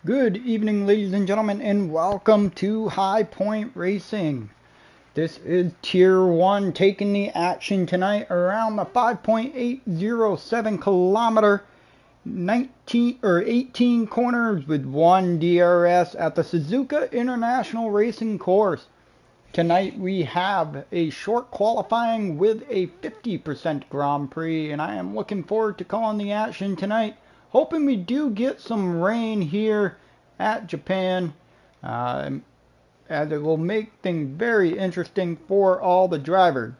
Good evening, ladies and gentlemen, and welcome to High Point Racing. This is Tier 1 taking the action tonight around the 5.807 kilometer 18 corners with one DRS at the Suzuka International Racing Course. Tonight we have a short qualifying with a 50% Grand Prix, and I am looking forward to calling the action tonight. Hoping we do get some rain here at Japan, as it will make things very interesting for all the drivers.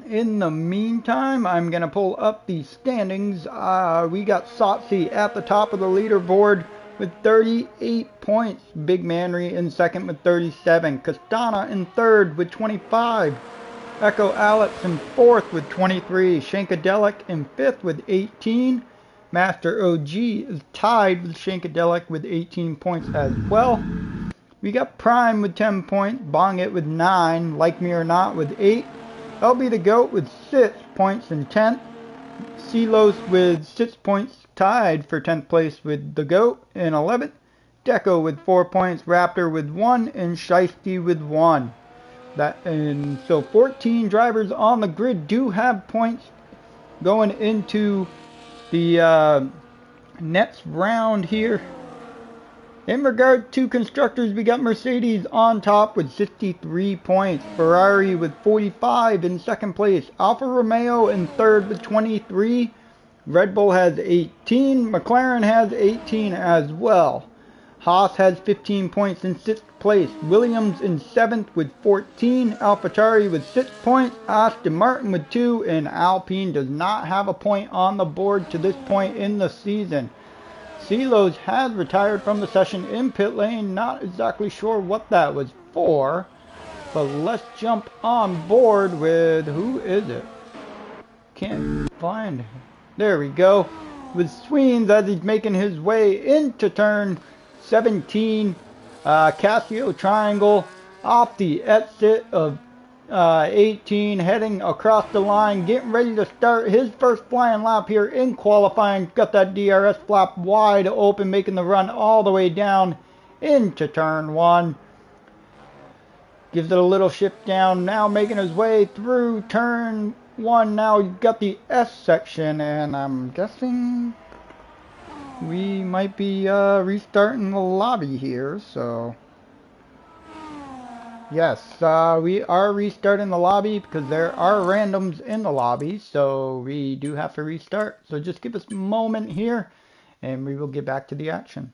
In the meantime, I'm going to pull up the standings. We got Satsi at the top of the leaderboard with 38 points. Big Manry in second with 37. Castana in third with 25. Echo Alex in fourth with 23. Shankadelic in fifth with 18. Master OG is tied with Shankadelic with 18 points as well. We got Prime with 10 points. Bong It with 9. Like Me or Not with 8. LB the Goat with 6 points in 10th. Silos with 6 points tied for 10th place with the Goat in 11th. Deco with 4 points. Raptor with 1. And Shiesty with 1. So 14 drivers on the grid do have points going into the next round here. In regard to constructors, we got Mercedes on top with 63 points. Ferrari with 45 in second place. Alfa Romeo in third with 23. Red Bull has 18. McLaren has 18 as well. Haas has 15 points in 6th place. Williams in 7th with 14. AlphaTauri with 6 points. Aston Martin with 2. And Alpine does not have a point on the board to this point in the season. Silos has retired from the session in pit lane. Not exactly sure what that was for. But let's jump on board with, who is it? Can't find him. There we go. With Sweens as he's making his way into turn 17. Casio Triangle off the exit of 18, heading across the line, getting ready to start his first flying lap here in qualifying. Got that DRS flap wide open, making the run all the way down into turn 1. Gives it a little shift down, now making his way through turn 1. Now you've got the S section, and I'm guessing we might be restarting the lobby here, so yes, we are restarting the lobby because there are randoms in the lobby, so we do have to restart. So just give us a moment here and we will get back to the action.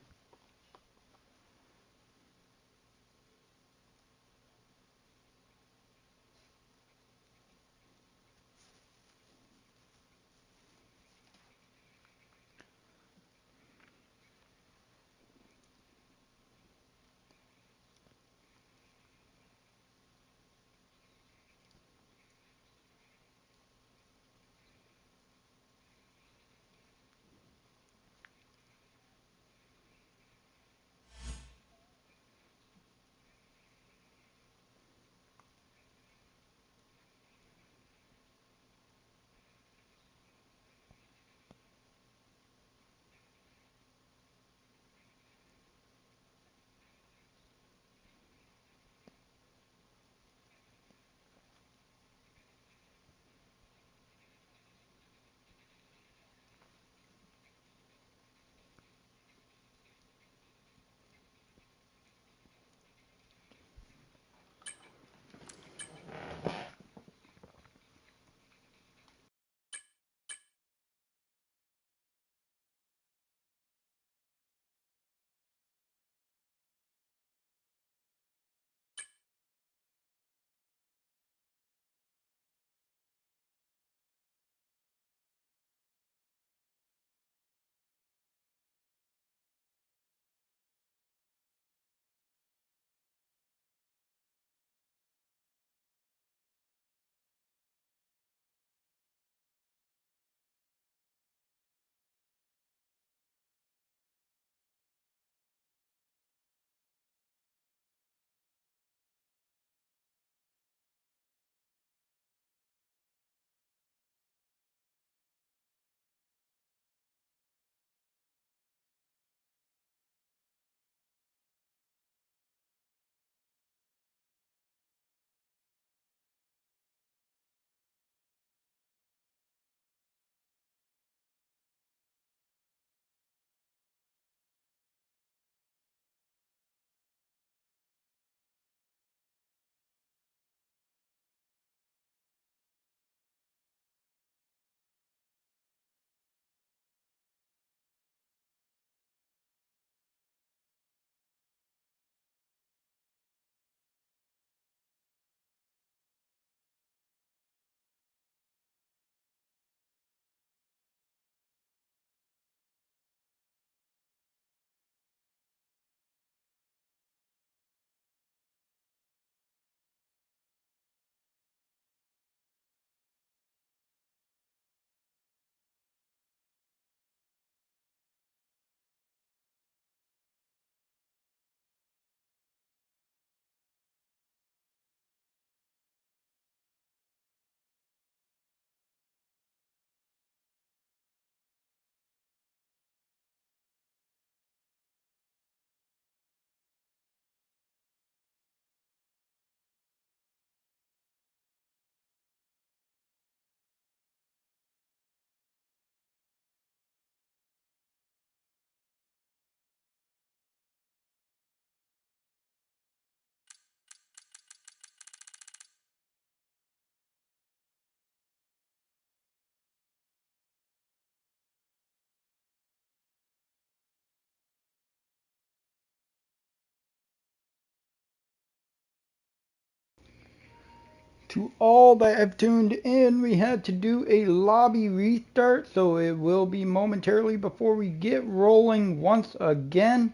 To all that have tuned in, we had to do a lobby restart, so it will be momentarily before we get rolling once again.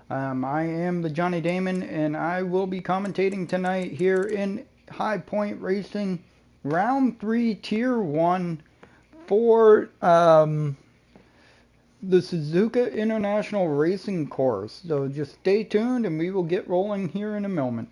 I am the Johnny Damon, and I will be commentating tonight here in High Point Racing, Round 3, Tier 1 for the Suzuka International Racing Course. So just stay tuned, and we will get rolling here in a moment.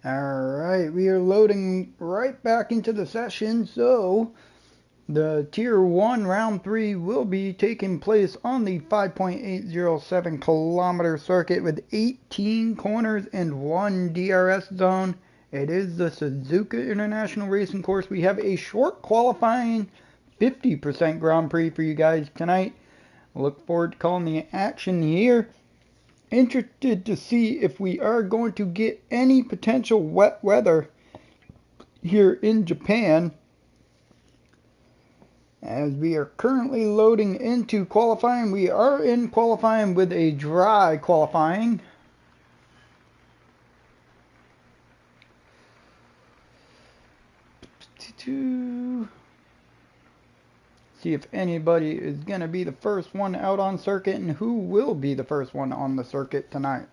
Alright, we are loading right back into the session, so the Tier 1 Round 3 will be taking place on the 5.807 kilometer circuit with 18 corners and 1 DRS zone. It is the Suzuka International Racing Course. We have a short qualifying 50% Grand Prix for you guys tonight. Look forward to calling the action here. Interested to see if we are going to get any potential wet weather here in Japan, as we are currently loading into qualifying. We are in qualifying with a dry qualifying. See if anybody is going to be the first one out on circuit and who will be the first one on the circuit tonight.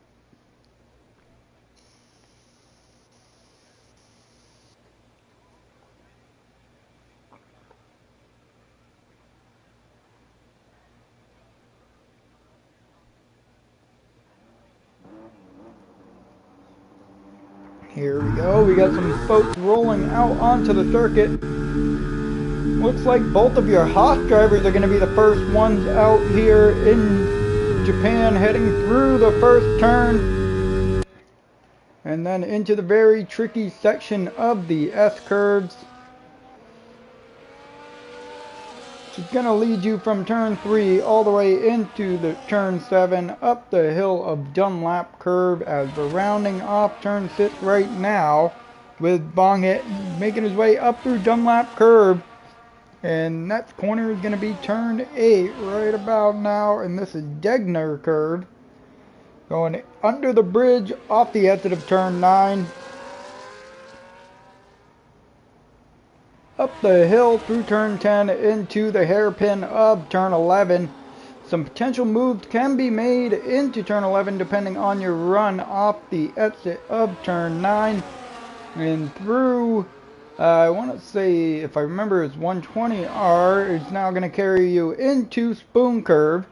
Here we go. We got some folks rolling out onto the circuit. Looks like both of your Haas drivers are going to be the first ones out here in Japan, heading through the first turn and then into the very tricky section of the S-curves. It's going to lead you from turn 3 all the way into the turn 7 up the hill of Dunlap curve, as we're rounding off turn 6 right now with Bongit making his way up through Dunlap curve. And next corner is going to be turn 8 right about now, and this is Degner curve. Going under the bridge off the exit of turn 9. Up the hill through turn 10 into the hairpin of turn 11. Some potential moves can be made into turn 11 depending on your run off the exit of turn 9. And through, I want to say, if I remember, it's 120R. It's now going to carry you into Spoon Curve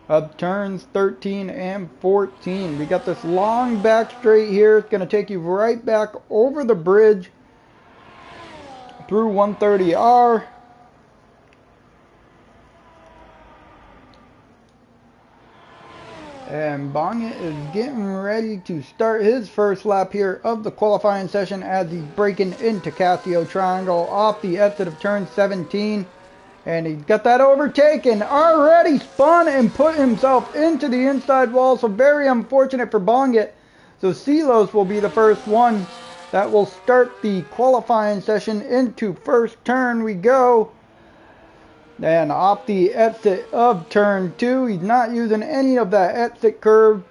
of turns 13 and 14. We got this long back straight here. It's going to take you right back over the bridge through 130R. And Bongit is getting ready to start his first lap here of the qualifying session as he's breaking into Casio Triangle off the exit of turn 17. And he's got that overtaken, already spun and put himself into the inside wall. So very unfortunate for Bongit. So Silos will be the first one that will start the qualifying session. Into first turn we go. And off the exit of turn 2, he's not using any of that exit curve.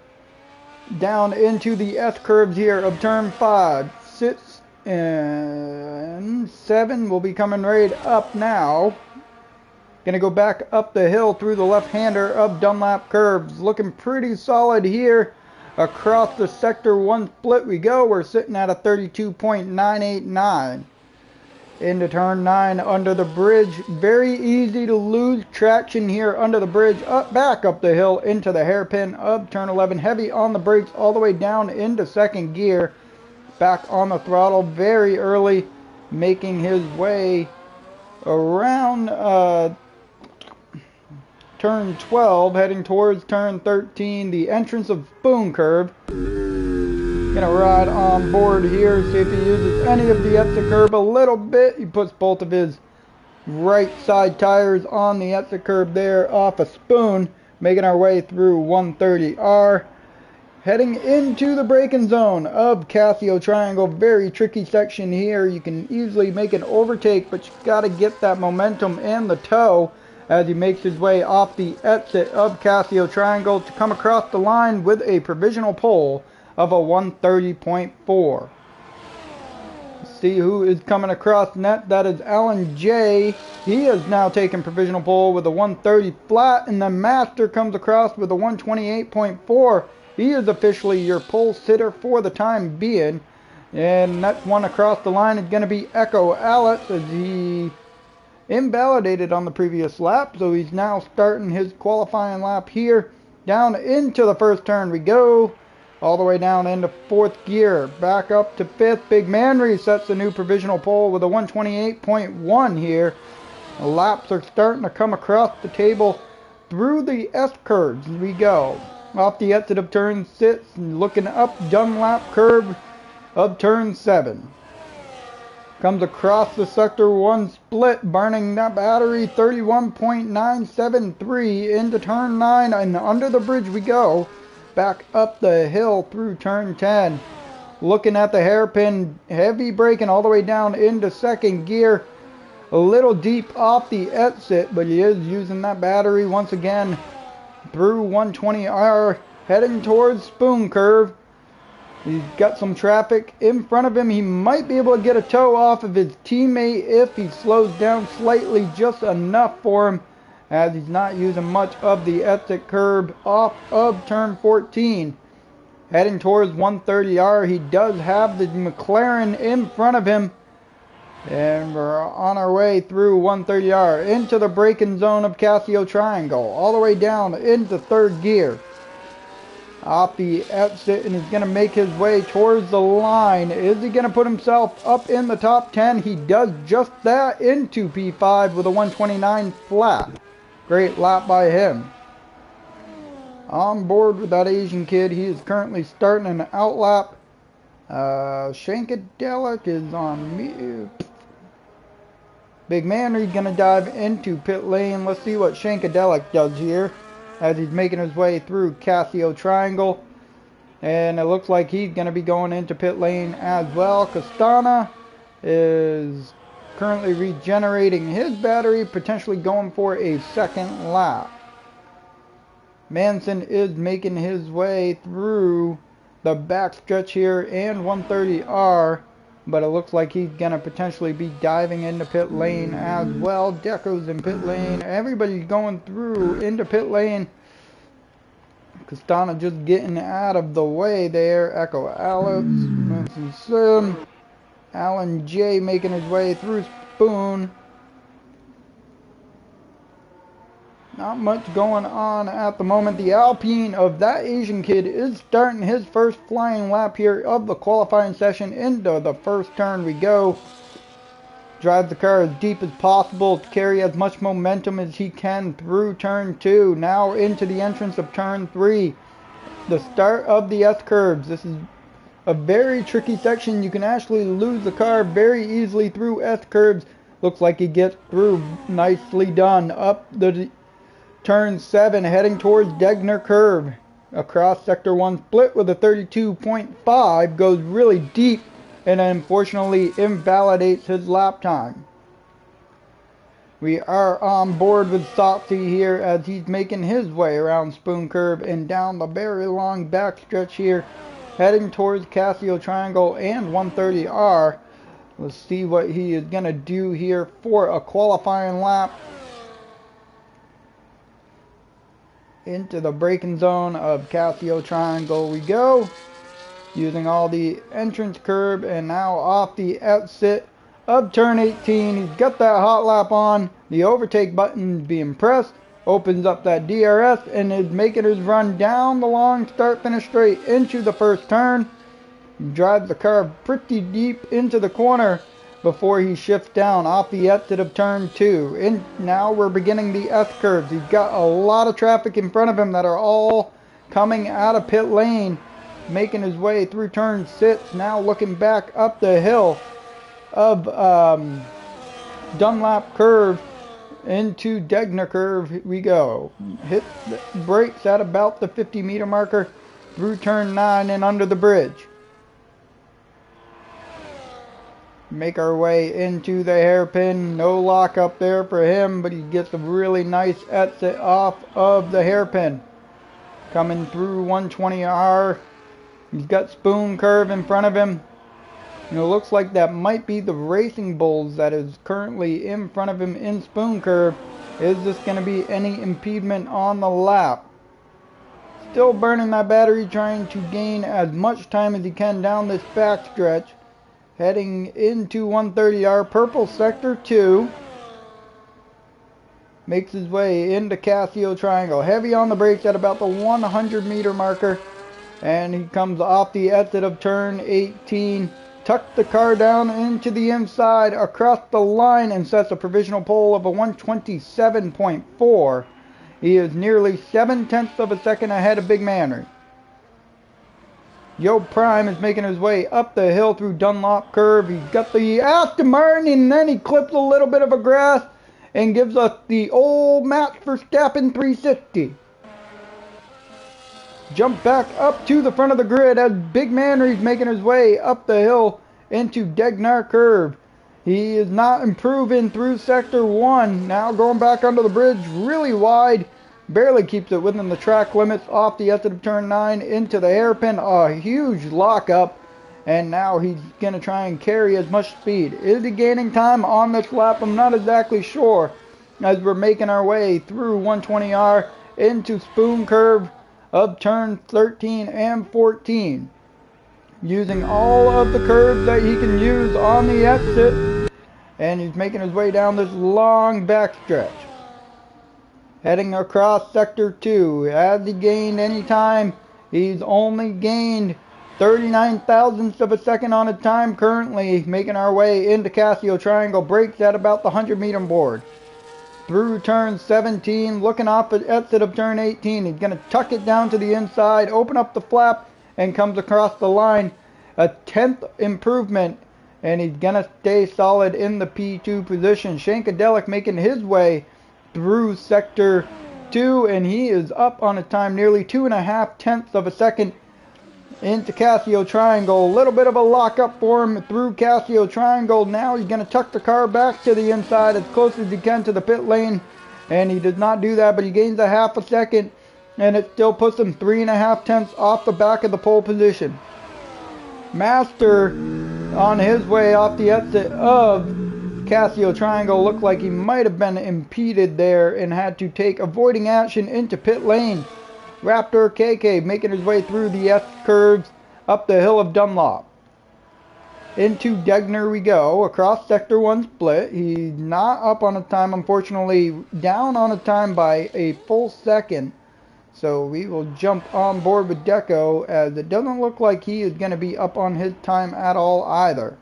Down into the S curves here of turn 5, 6, and 7 will be coming right up now. Gonna go back up the hill through the left-hander of Dunlap curves. Looking pretty solid here. Across the sector 1 split we go. We're sitting at a 32.989. Into turn 9 under the bridge. Very easy to lose traction here under the bridge. Back up the hill into the hairpin of turn 11. Heavy on the brakes all the way down into second gear. back on the throttle very early, making his way around turn 12, heading towards turn 13, the entrance of Spoon Curve. Gonna ride on board here, see if he uses any of the exit curb a little bit. He puts both of his right side tires on the exit curb there off a Spoon, making our way through 130R. Heading into the braking zone of Casio Triangle. Very tricky section here. You can easily make an overtake, but you got to get that momentum and the toe as he makes his way off the exit of Casio Triangle to come across the line with a provisional pole of a 130.4. See who is coming across net. That is Alan J. He has now taken provisional pole with a 130 flat, and then Master comes across with a 128.4. He is officially your pole sitter for the time being. And next one across the line is going to be Echo Alex, as he invalidated on the previous lap, so he's now starting his qualifying lap here. Down into the first turn we go, all the way down into fourth gear, back up to fifth. Big Man resets a new provisional pole with a 128.1 here. The laps are starting to come across the table through the S curves. We go off the exit of turn 6 and looking up Dunlap curve of turn 7. Comes across the sector 1 split, burning that battery 31.973 into turn 9, and under the bridge we go. Back up the hill through turn 10. Looking at the hairpin, heavy braking all the way down into second gear. A little deep off the exit, but he is using that battery once again through 120R, heading towards Spoon Curve. He's got some traffic in front of him. He might be able to get a toe off of his teammate if he slows down slightly, just enough for him, as he's not using much of the exit curb off of turn 14. Heading towards 130R, he does have the McLaren in front of him. And we're on our way through 130R into the braking zone of Casio Triangle, all the way down into third gear. Off the exit, and he's going to make his way towards the line. Is he going to put himself up in the top 10? He does just that into P5 with a 129 flat. Great lap by him. On board with that Asian kid. He is currently starting an outlap. Shankadelic is on mute. Big Man, he's going to dive into pit lane. Let's see what Shankadelic does here as he's making his way through Casio Triangle. And it looks like he's going to be going into pit lane as well. Castana is currently regenerating his battery, potentially going for a second lap. Manson is making his way through the backstretch here and 130R, but it looks like he's going to potentially be diving into pit lane as well. Deco's in pit lane. Everybody's going through into pit lane. Castana just getting out of the way there. Echo Alex, Manson Sim, Alan J making his way through Spoon. Not much going on at the moment. The Alpine of that Asian kid is starting his first flying lap here of the qualifying session. Into the first turn we go. Drive the car as deep as possible to carry as much momentum as he can through turn 2. Now into the entrance of turn 3. The start of the S curves. This is a very tricky section. You can actually lose the car very easily through S curves. Looks like he gets through. Nicely done. Up the turn 7, heading towards Degner curve. Across sector 1 split with a 32.5. Goes really deep and unfortunately invalidates his lap time. We are on board with Sotsy here as he's making his way around Spoon Curve and down the very long backstretch here, heading towards Casio Triangle and 130R. Let's see what he is going to do here for a qualifying lap. Into the braking zone of Casio Triangle we go, using all the entrance curb, and now off the exit of turn 18. He's got that hot lap on. The overtake button being pressed, opens up that DRS, and is making his run down the long start finish straight into the first turn. Drives the car pretty deep into the corner before he shifts down off the exit of turn 2. And now we're beginning the S curves. He's got a lot of traffic in front of him that are all coming out of pit lane, making his way through turn 6. Now looking back up the hill of Dunlop curve into Degner curve we go. Hit the brakes at about the 50-meter marker through turn 9 and under the bridge. Make our way into the hairpin. No lock up there for him, but he gets a really nice exit off of the hairpin. Coming through 120R. He's got Spoon Curve in front of him. And it looks like that might be the Racing Bulls that is currently in front of him in Spoon Curve. Is this going to be any impediment on the lap? Still burning that battery, trying to gain as much time as he can down this backstretch. Heading into 130R, Purple Sector 2. Makes his way into Casio Triangle. Heavy on the brakes at about the 100-meter marker. And he comes off the exit of turn 18. Tucks the car down into the inside across the line and sets a provisional pole of a 127.4. He is nearly 7/10 of a second ahead of Big Manry. Yo Prime is making his way up the hill through Dunlop curve. He's got the Aston Martin, and then he clips a little bit of a grass and gives us the old Max Verstappen 360. Jump back up to the front of the grid as Big Manry's making his way up the hill into Degnar curve. He is not improving through sector 1. Now going back under the bridge really wide. Barely keeps it within the track limits off the exit of turn 9 into the hairpin. A huge lockup. And now he's going to try and carry as much speed. Is he gaining time on this lap? I'm not exactly sure. As we're making our way through 120R into Spoon Curve of turn 13 and 14. Using all of the curves that he can use on the exit. And he's making his way down this long backstretch. Heading across sector 2. Has he gained any time? He's only gained 39 thousandths of a second on his time currently. Making our way into Casio Triangle. Brakes at about the 100-meter board. Through turn 17. Looking off at exit of turn 18. He's going to tuck it down to the inside. Open up the flap. And comes across the line. A 10th improvement. And he's going to stay solid in the P2 position. Shankadelic making his way through sector 2, and he is up on a time nearly 2.5 of a second into Casio Triangle. A little bit of a lockup for him through Casio Triangle. Now he's going to tuck the car back to the inside as close as he can to the pit lane, and he does not do that, but he gains a half a second, and it still puts him 3.5 off the back of the pole position. Master on his way off the exit of Casio Triangle looked like he might have been impeded there and had to take avoiding action into pit lane. Raptor KK making his way through the S curves up the hill of Dunlop. Into Degner we go, across sector 1 split. He's not up on a time, unfortunately, down on a time by a full second. So we will jump on board with Deco, as it doesn't look like he is going to be up on his time at all either.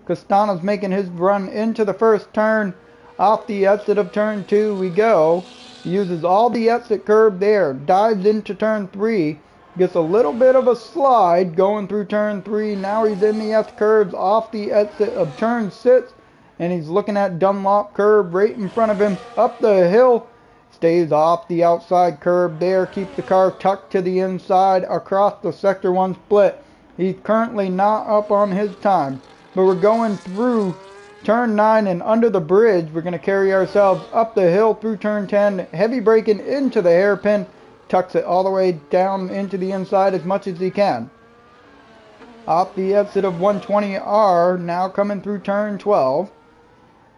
Castano's making his run into the first turn. Off the exit of turn 2 we go. He uses all the exit curve there. Dives into turn 3. Gets a little bit of a slide going through turn 3. Now he's in the S curves off the exit of turn 6. And he's looking at Dunlop curve right in front of him. Up the hill. Stays off the outside curve there. Keeps the car tucked to the inside across the sector 1 split. He's currently not up on his time. But we're going through turn 9 and under the bridge. We're going to carry ourselves up the hill through turn 10. Heavy braking into the hairpin. Tucks it all the way down into the inside as much as he can. Off the exit of 120R. Now coming through turn 12.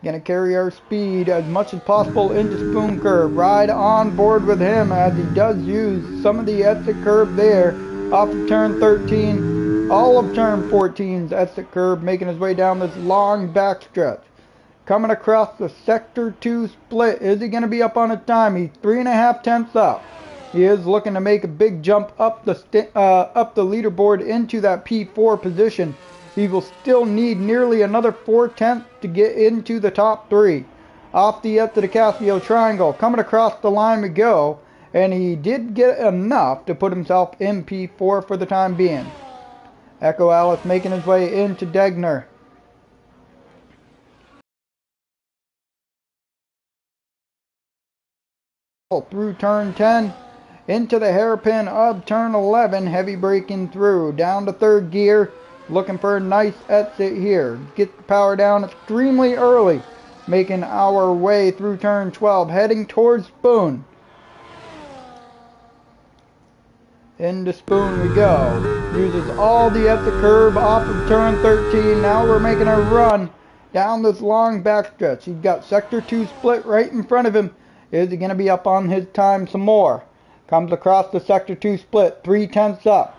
Going to carry our speed as much as possible into Spoon Curve. Ride on board with him as he does use some of the exit curve there. Off of turn 13. All of turn 14's exit curve, making his way down this long backstretch. Coming across the sector 2 split. Is he going to be up on a time? He's 3.5 up. He is looking to make a big jump up the leaderboard into that P4 position. He will still need nearly another 4/10 to get into the top 3. Off the up to the Casio Triangle. Coming across the line we go. And he did get enough to put himself in P4 for the time being. Echo Alice making his way into Degner. Through turn 10. Into the hairpin of turn 11. Heavy braking through. Down to third gear. Looking for a nice exit here. Get the power down extremely early. Making our way through turn 12. Heading towards Spoon. Into Spoon we go. Uses all the exit curve off of turn 13. Now we're making a run down this long backstretch. He's got sector 2 split right in front of him. Is he going to be up on his time some more? Comes across the sector 2 split. 3/10 up.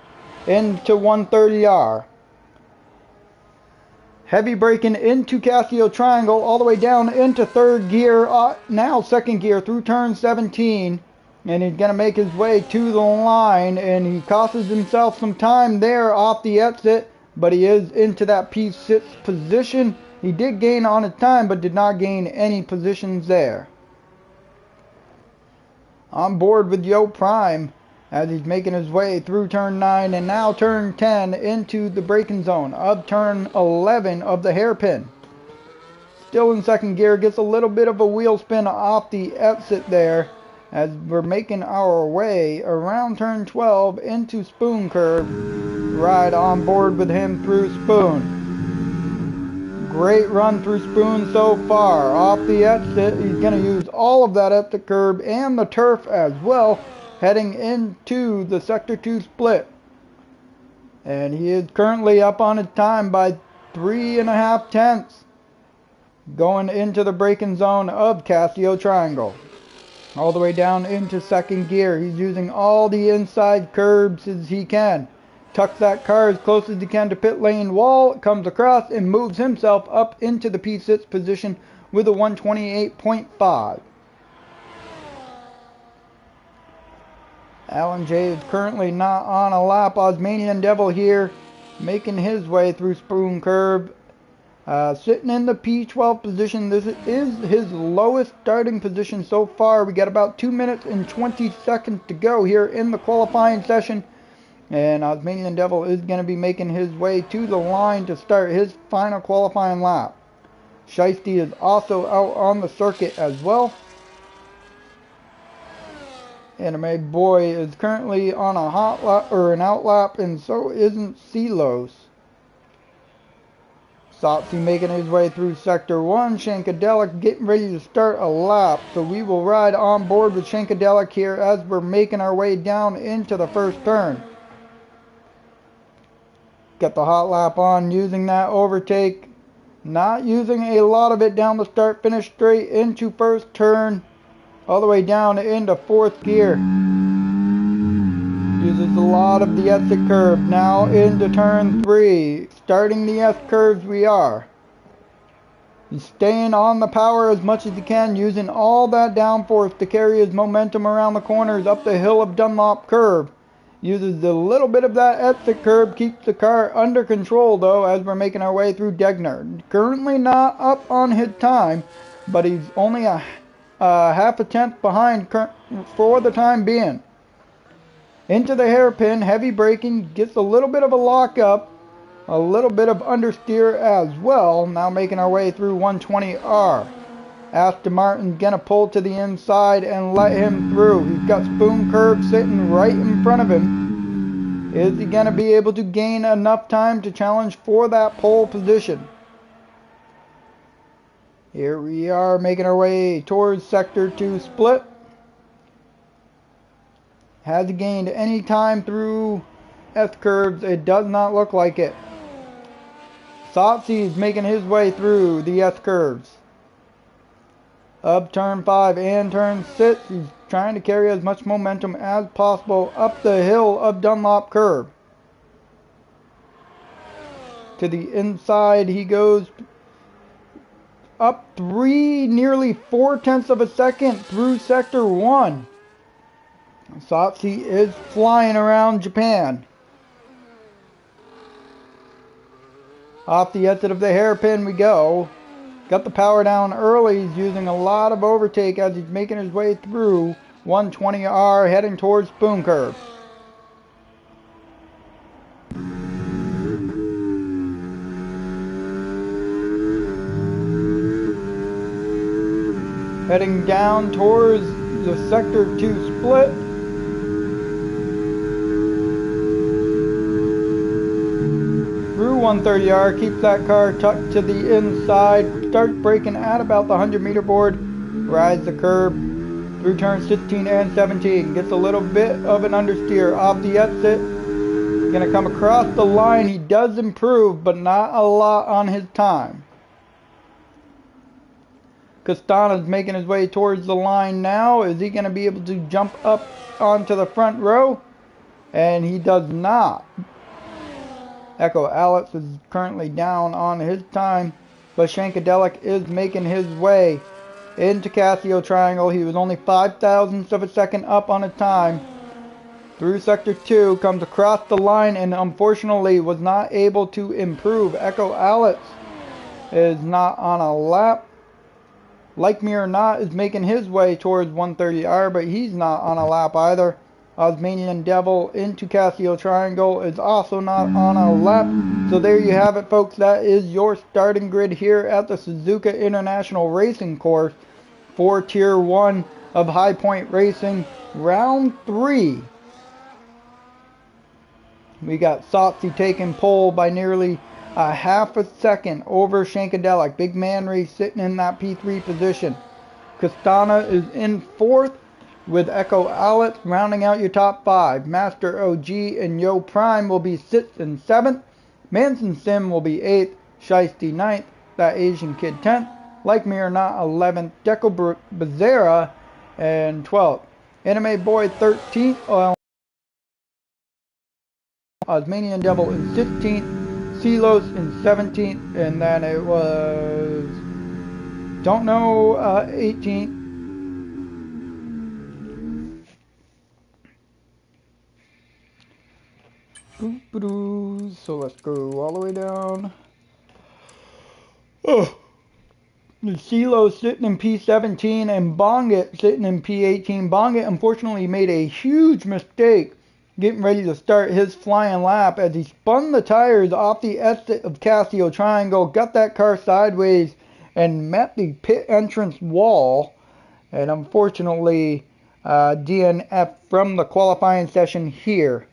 Into 130R. Heavy braking into Casio Triangle all the way down into third gear. Now second gear through turn 17. And he's going to make his way to the line. And he costs himself some time there off the exit. But he is into that P6 position. He did gain on his time, but did not gain any positions there. On board with Yo Prime as he's making his way through turn 9 and now turn 10 into the braking zone of turn 11 of the hairpin. Still in second gear, gets a little bit of a wheel spin off the exit there as we're making our way around turn 12 into Spoon curve. Right on board with him through Spoon. Great run through Spoon so far. Off the exit, he's going to use all of that exit curb and the turf as well, heading into the sector 2 split. And he is currently up on his time by 3.5/10. Going into the braking zone of Casio Triangle. All the way down into second gear. He's using all the inside curbs as he can. Tucks that car as close as he can to pit lane wall, comes across and moves himself up into the P6 position with a 128.5. Alan J is currently not on a lap. Osmanian Devil here making his way through Spoon curve. Sitting in the P12 position. This is his lowest starting position so far. We got about 2 minutes and 20 seconds to go here in the qualifying session. And Osmanian Devil is going to be making his way to the line to start his final qualifying lap. Shiesty is also out on the circuit as well. Anime Boy is currently on a hot lap or an out lap, and so isn't Silos. Sopsy making his way through Sector 1. Shankadelic getting ready to start a lap. So we will ride on board with Shankadelic here as we're making our way down into the first turn. Got the hot lap on, using that overtake. Not using a lot of it down the start finish, straight into first turn. All the way down into fourth gear. Uses a lot of the exit curve. Now into turn 3. Starting the S curves we are. He's staying on the power as much as he can, using all that downforce to carry his momentum around the corners up the hill of Dunlop curve. Uses a little bit of that exit curve, keeps the car under control though as we're making our way through Degner. Currently not up on his time, but he's only a half a tenth behind for the time being. Into the hairpin, heavy braking, gets a little bit of a lockup, a little bit of understeer as well. Now making our way through 120R. Aston Martin's gonna pull to the inside and let him through. He's got Spoon curve sitting right in front of him. Is he gonna be able to gain enough time to challenge for that pole position? Here we are making our way towards Sector 2 split. Has he gained any time through S curves? It does not look like it. Sopsy is making his way through the S curves. Up turn 5 and turn 6. He's trying to carry as much momentum as possible up the hill of Dunlop curve. To the inside he goes. Up nearly 4/10 of a second through Sector 1. Satsi is flying around Japan. Off the exit of the hairpin we go. Got the power down early. He's using a lot of overtake as he's making his way through 120R heading towards Spoon Curve. Heading down towards the Sector 2 split. Through 130R, keep that car tucked to the inside. Start braking at about the 100-meter board. Rides the curb through turns 15 and 17. Gets a little bit of an understeer off the exit. Gonna come across the line. He does improve, but not a lot on his time. Castana's making his way towards the line now. Is he going to be able to jump up onto the front row? And he does not. Echo Alex is currently down on his time, but Shankadelic is making his way into Casio Triangle. He was only 0.05 of a second up on his time. Through Sector 2, comes across the line and unfortunately was not able to improve. Echo Alex is not on a lap. Like Me or Not is making his way towards 130R, but he's not on a lap either. Osmanian Devil into Casio Triangle is also not on a lap. So there you have it, folks. That is your starting grid here at the Suzuka International Racing Course for Tier 1 of High Point Racing, Round 3. We got Satsi taking pole by nearly a half a second over Shankadelic. Big Man Race sitting in that P3 position. Castana is in 4th with Echo Alex rounding out your top 5. Master OG and Yo Prime will be 6th and 7th. Manson Sim will be 8th. Shiesty 9th. That Asian Kid 10th. Like Me or Not 11th. Deco Bezerra and 12th. Anime Boy 13th. Osmanian Devil in 16th. Silos in 17th, and then it was, don't know, 18th. So let's go all the way down. Oh, Silos sitting in P17 and Bongit sitting in P18. Bongit unfortunately made a huge mistake getting ready to start his flying lap as he spun the tires off the exit of Casio Triangle, got that car sideways and met the pit entrance wall, and unfortunately DNF from the qualifying session here.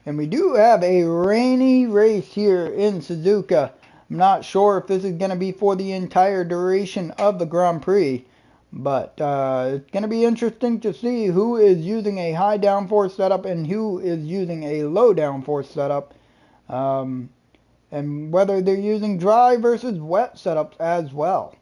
And we do have a rainy race here in Suzuka. I'm not sure if this is going to be for the entire duration of the Grand Prix, but it's going to be interesting to see who is using a high downforce setup and who is using a low downforce setup, and whether they're using dry versus wet setups as well.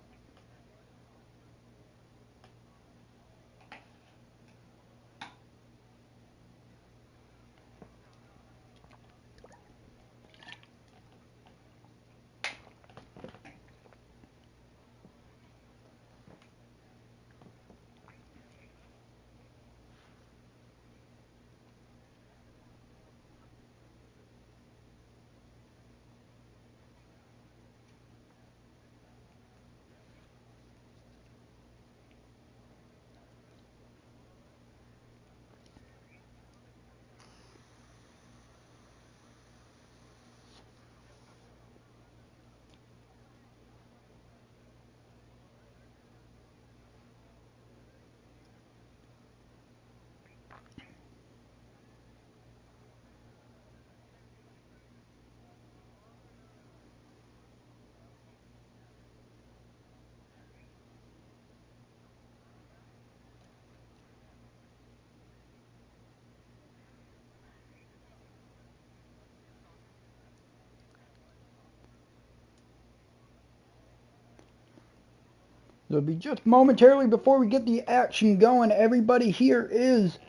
It'll be just momentarily before we get the action going. Everybody here is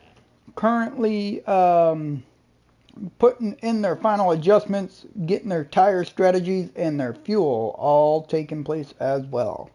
currently putting in their final adjustments, getting their tire strategies and their fuel all taking place as well.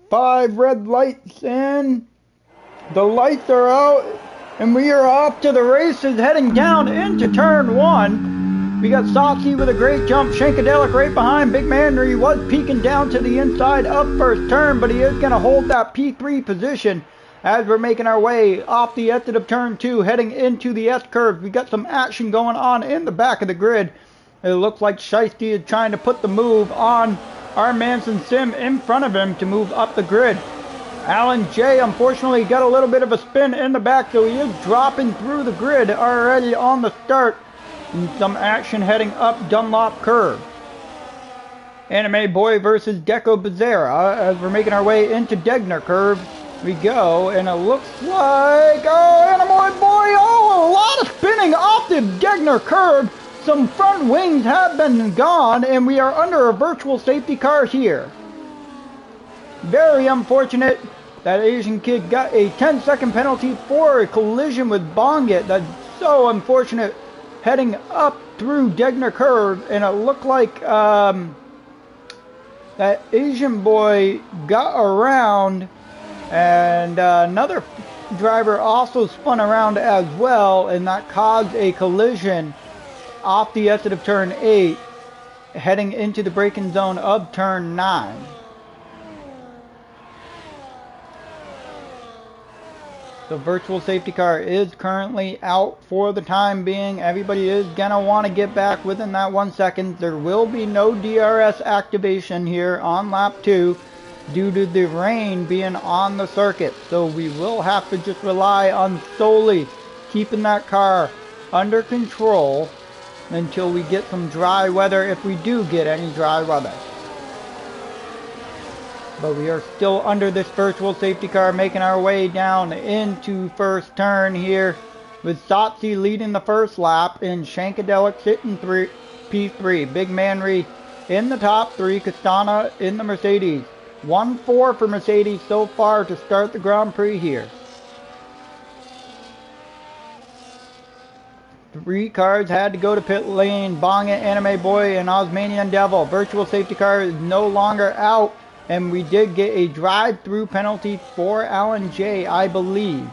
Five red lights in. The lights are out, and we are off to the races, heading down into turn one. We got Saucy with a great jump. Shankadelic right behind. Big Manry was peeking down to the inside of first turn, but he is going to hold that P3 position as we're making our way off the exit of turn two, heading into the S-curve. We got some action going on in the back of the grid. It looks like Shiesty is trying to put the move on our Manson Sim in front of him to move up the grid. Alan J unfortunately got a little bit of a spin in the back, so he is dropping through the grid already on the start. And some action heading up Dunlop Curve. Anime Boy versus Deco Bezerra as we're making our way into Degner Curve. We go, and it looks like, oh, Anime Boy, oh, a lot of spinning off the Degner Curve. Some front wings have been gone, and we are under a virtual safety car here. Very unfortunate. That Asian kid got a 10-second penalty for a collision with Bongit. That's so unfortunate. Heading up through Degner Curve, and it looked like that Asian boy got around, and another driver also spun around as well, and that caused a collision off the exit of turn 8, heading into the braking zone of turn 9. The virtual safety car is currently out for the time being. Everybody is going to want to get back within that 1 second. There will be no DRS activation here on lap 2 due to the rain being on the circuit. So we will have to just rely on solely keeping that car under control until we get some dry weather, if we do get any dry weather. But we are still under this virtual safety car, making our way down into first turn here, with Satsi leading the first lap and Shankadelic sitting P3. Big Manry in the top 3, Castana in the Mercedes. 1-4 for Mercedes so far to start the Grand Prix here. 3 cars had to go to pit lane. Bongit, Anime Boy, and Osmanian Devil. Virtual safety car is no longer out. And we did get a drive-through penalty for Alan J, I believe.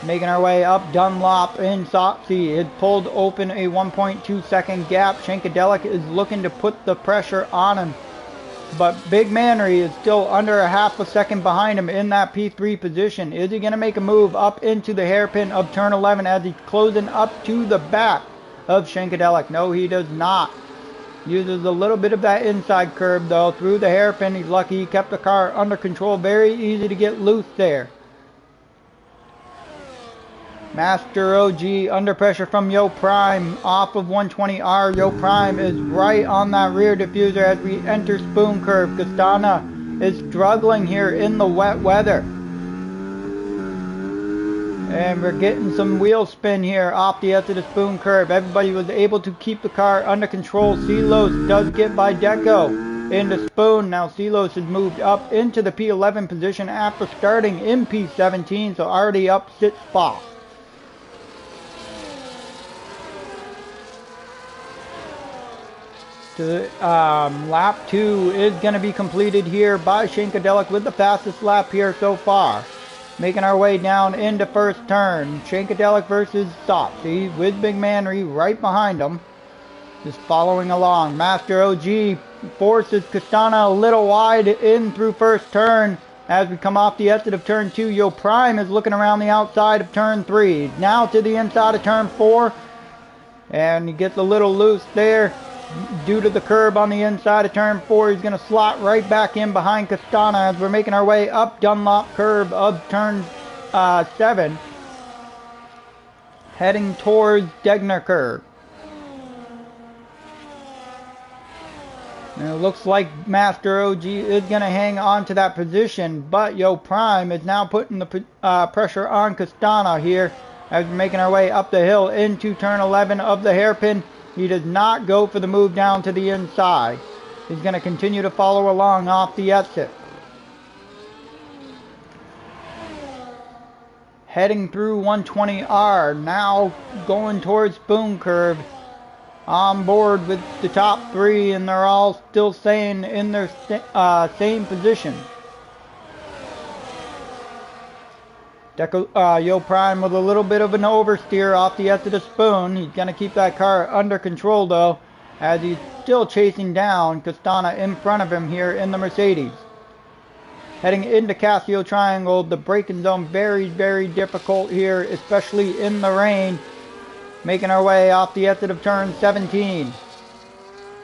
Making our way up Dunlop in Saucy. It pulled open a 1.2 second gap. Shankadelic is looking to put the pressure on him. But Big Manry is still under a half a second behind him in that P3 position. Is he going to make a move up into the hairpin of turn 11 as he's closing up to the back of Shankadelic? No, he does not. Uses a little bit of that inside curb though through the hairpin. He's lucky he kept the car under control. Very easy to get loose there. Master OG under pressure from Yo Prime off of 120R. Yo Prime is right on that rear diffuser as we enter Spoon Curve. Castana is struggling here in the wet weather. And we're getting some wheel spin here off the edge of the Spoon Curve. Everybody was able to keep the car under control. Silos does get by Deco into Spoon. Now Silos has moved up into the P11 position after starting in P17, so already up 6 spots. Lap 2 is going to be completed here by Shankadelic with the fastest lap here so far. Making our way down into first turn. Shankadelic versus Sopsy with Big Manry right behind him. Just following along. Master OG forces Castana a little wide in through first turn. As we come off the exit of turn 2, Yo Prime is looking around the outside of turn 3. Now to the inside of turn 4. And he gets a little loose there. Due to the curb on the inside of turn 4, he's going to slot right back in behind Castana as we're making our way up Dunlop curve of turn 7. Heading towards Degner curve. And it looks like Master OG is going to hang on to that position, but Yo Prime is now putting the pressure on Castana here as we're making our way up the hill into turn 11 of the hairpin. He does not go for the move down to the inside. He's going to continue to follow along off the exit. Heading through 120R, now going towards Spoon Curve. On board with the top 3, and they're all still staying in their same position. Yo Prime with a little bit of an oversteer off the edge of the Spoon. He's going to keep that car under control though, as he's still chasing down Castana in front of him here in the Mercedes. Heading into Casio Triangle, the braking zone very, very difficult here, especially in the rain. Making our way off the exit of turn 17.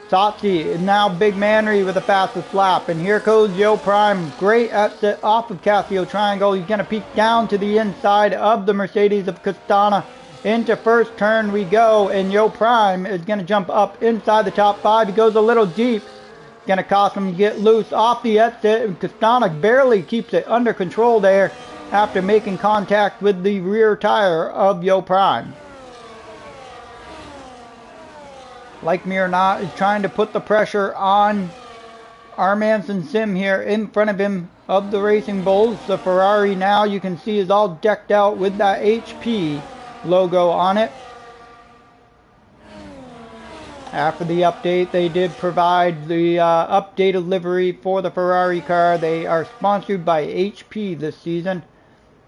Satsi is now Big Manry with the fastest lap. And here goes Yo Prime. Great exit off of Casio Triangle. He's going to peek down to the inside of the Mercedes of Castana. Into first turn we go. And Yo Prime is going to jump up inside the top 5. He goes a little deep. Going to cost him to get loose off the exit. Castana barely keeps it under control there after making contact with the rear tire of Yo Prime. Like me or not, is trying to put the pressure on Armanson Sim here in front of him of the Racing Bulls. The Ferrari now you can see is all decked out with that HP logo on it. After the update, they did provide the updated livery for the Ferrari car. They are sponsored by HP this season.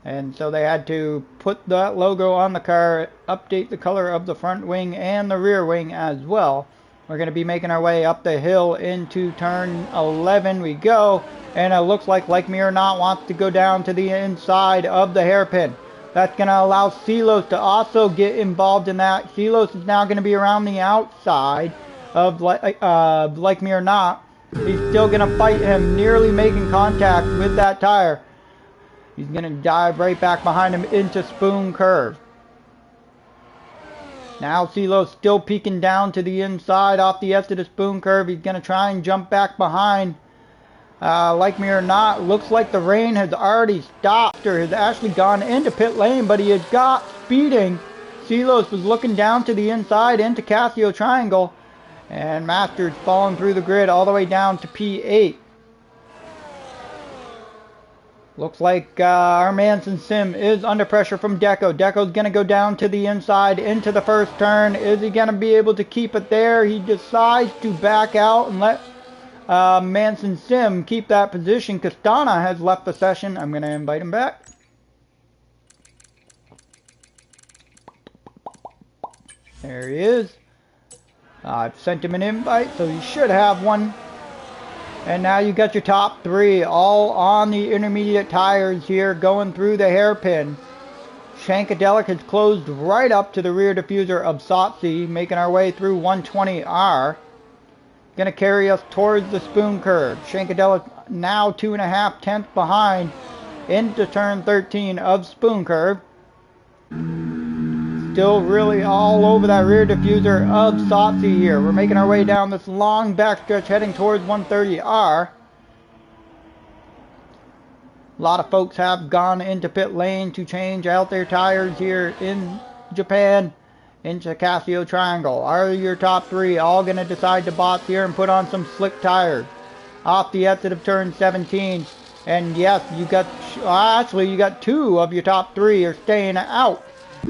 And so they had to put that logo on the car, update the color of the front wing and the rear wing as well. We're going to be making our way up the hill into turn 11 we go. And it looks like Me or Not wants to go down to the inside of the hairpin. That's going to allow Silos to also get involved in that. Silos is now going to be around the outside of Like Me or Not. He's still going to fight him, nearly making contact with that tire. He's going to dive right back behind him into Spoon Curve. Now Silo's still peeking down to the inside off the edge of the Spoon Curve. He's going to try and jump back behind. Like Me or Not, looks like the rain has already stopped or has actually gone into pit lane, but he has got speeding. Silos was looking down to the inside into Casio Triangle. And Master's falling through the grid all the way down to P8. Looks like Armanson Sim is under pressure from Deco. Deco's going to go down to the inside into the first turn. Is he going to be able to keep it there? He decides to back out and let Manson Sim keep that position. Castana has left the session. I'm going to invite him back. There he is. I've sent him an invite, so he should have one. And now you got your top 3 all on the intermediate tires here going through the hairpin. Shankadelic has closed right up to the rear diffuser of Sotsi, making our way through 120R. Going to carry us towards the Spoon Curve. Shankadelic now 2.5 tenths behind into turn 13 of Spoon Curve. still really all over that rear diffuser of Sotsy here. We're making our way down this long backstretch heading towards 130R. A lot of folks have gone into pit lane to change out their tires here in Japan into Casio Triangle. Are your top three all going to decide to box here and put on some slick tires? Off the exit of turn 17. And yes, you got, actually you got two of your top three are staying out.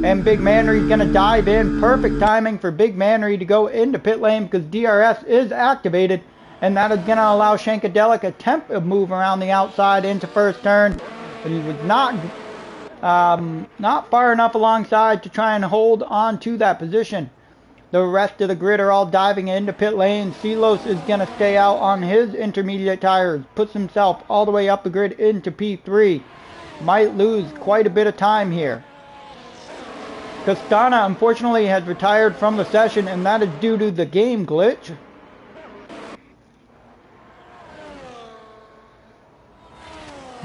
And Big Manry's going to dive in. Perfect timing for Big Manry to go into pit lane because DRS is activated. And that is going to allow Shankadelic attempt a move around the outside into first turn. But he was not far enough alongside to try and hold on to that position. The rest of the grid are all diving into pit lane. Silos is going to stay out on his intermediate tires. Puts himself all the way up the grid into P3. Might lose quite a bit of time here. Castana unfortunately has retired from the session, and that is due to the game glitch.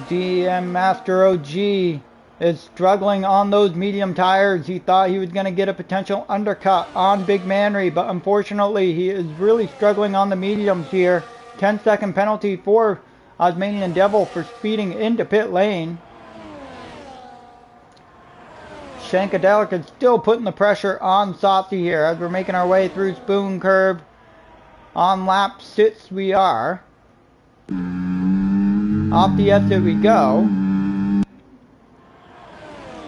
DM Master OG is struggling on those medium tires. He thought he was going to get a potential undercut on Big Manry, but unfortunately he is really struggling on the mediums here. 10-second penalty for Osmanian Devil for speeding into pit lane. Shankadelic is still putting the pressure on Sotsy here as we're making our way through Spoon Curve. On lap 6 we are. Off the exit we go.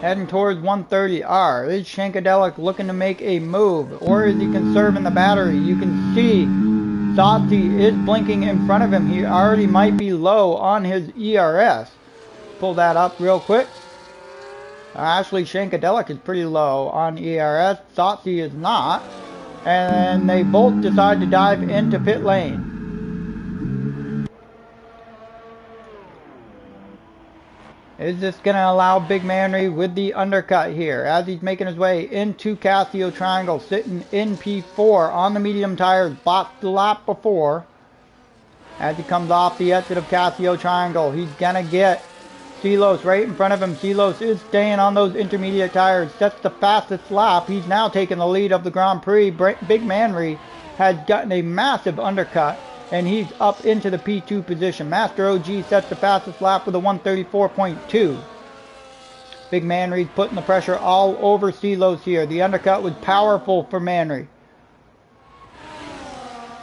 Heading towards 130R. Is Shankadelic looking to make a move, or is he conserving the battery? You can see Sotsy is blinking in front of him. He already might be low on his ERS. Pull that up real quick. Actually, Shankadelic is pretty low on ERS. Sotsy is not. And they both decide to dive into pit lane. Is this going to allow Big Manry with the undercut here as he's making his way into Casio Triangle, sitting in P4 on the medium tires, boxed the lap before. As he comes off the exit of Casio Triangle, he's going to get Silos right in front of him. Silos is staying on those intermediate tires, sets the fastest lap. He's now taking the lead of the Grand Prix. Big Manry has gotten a massive undercut, and he's up into the P2 position. Master OG sets the fastest lap with a 134.2. Big Manry's putting the pressure all over Silos here. The undercut was powerful for Manry.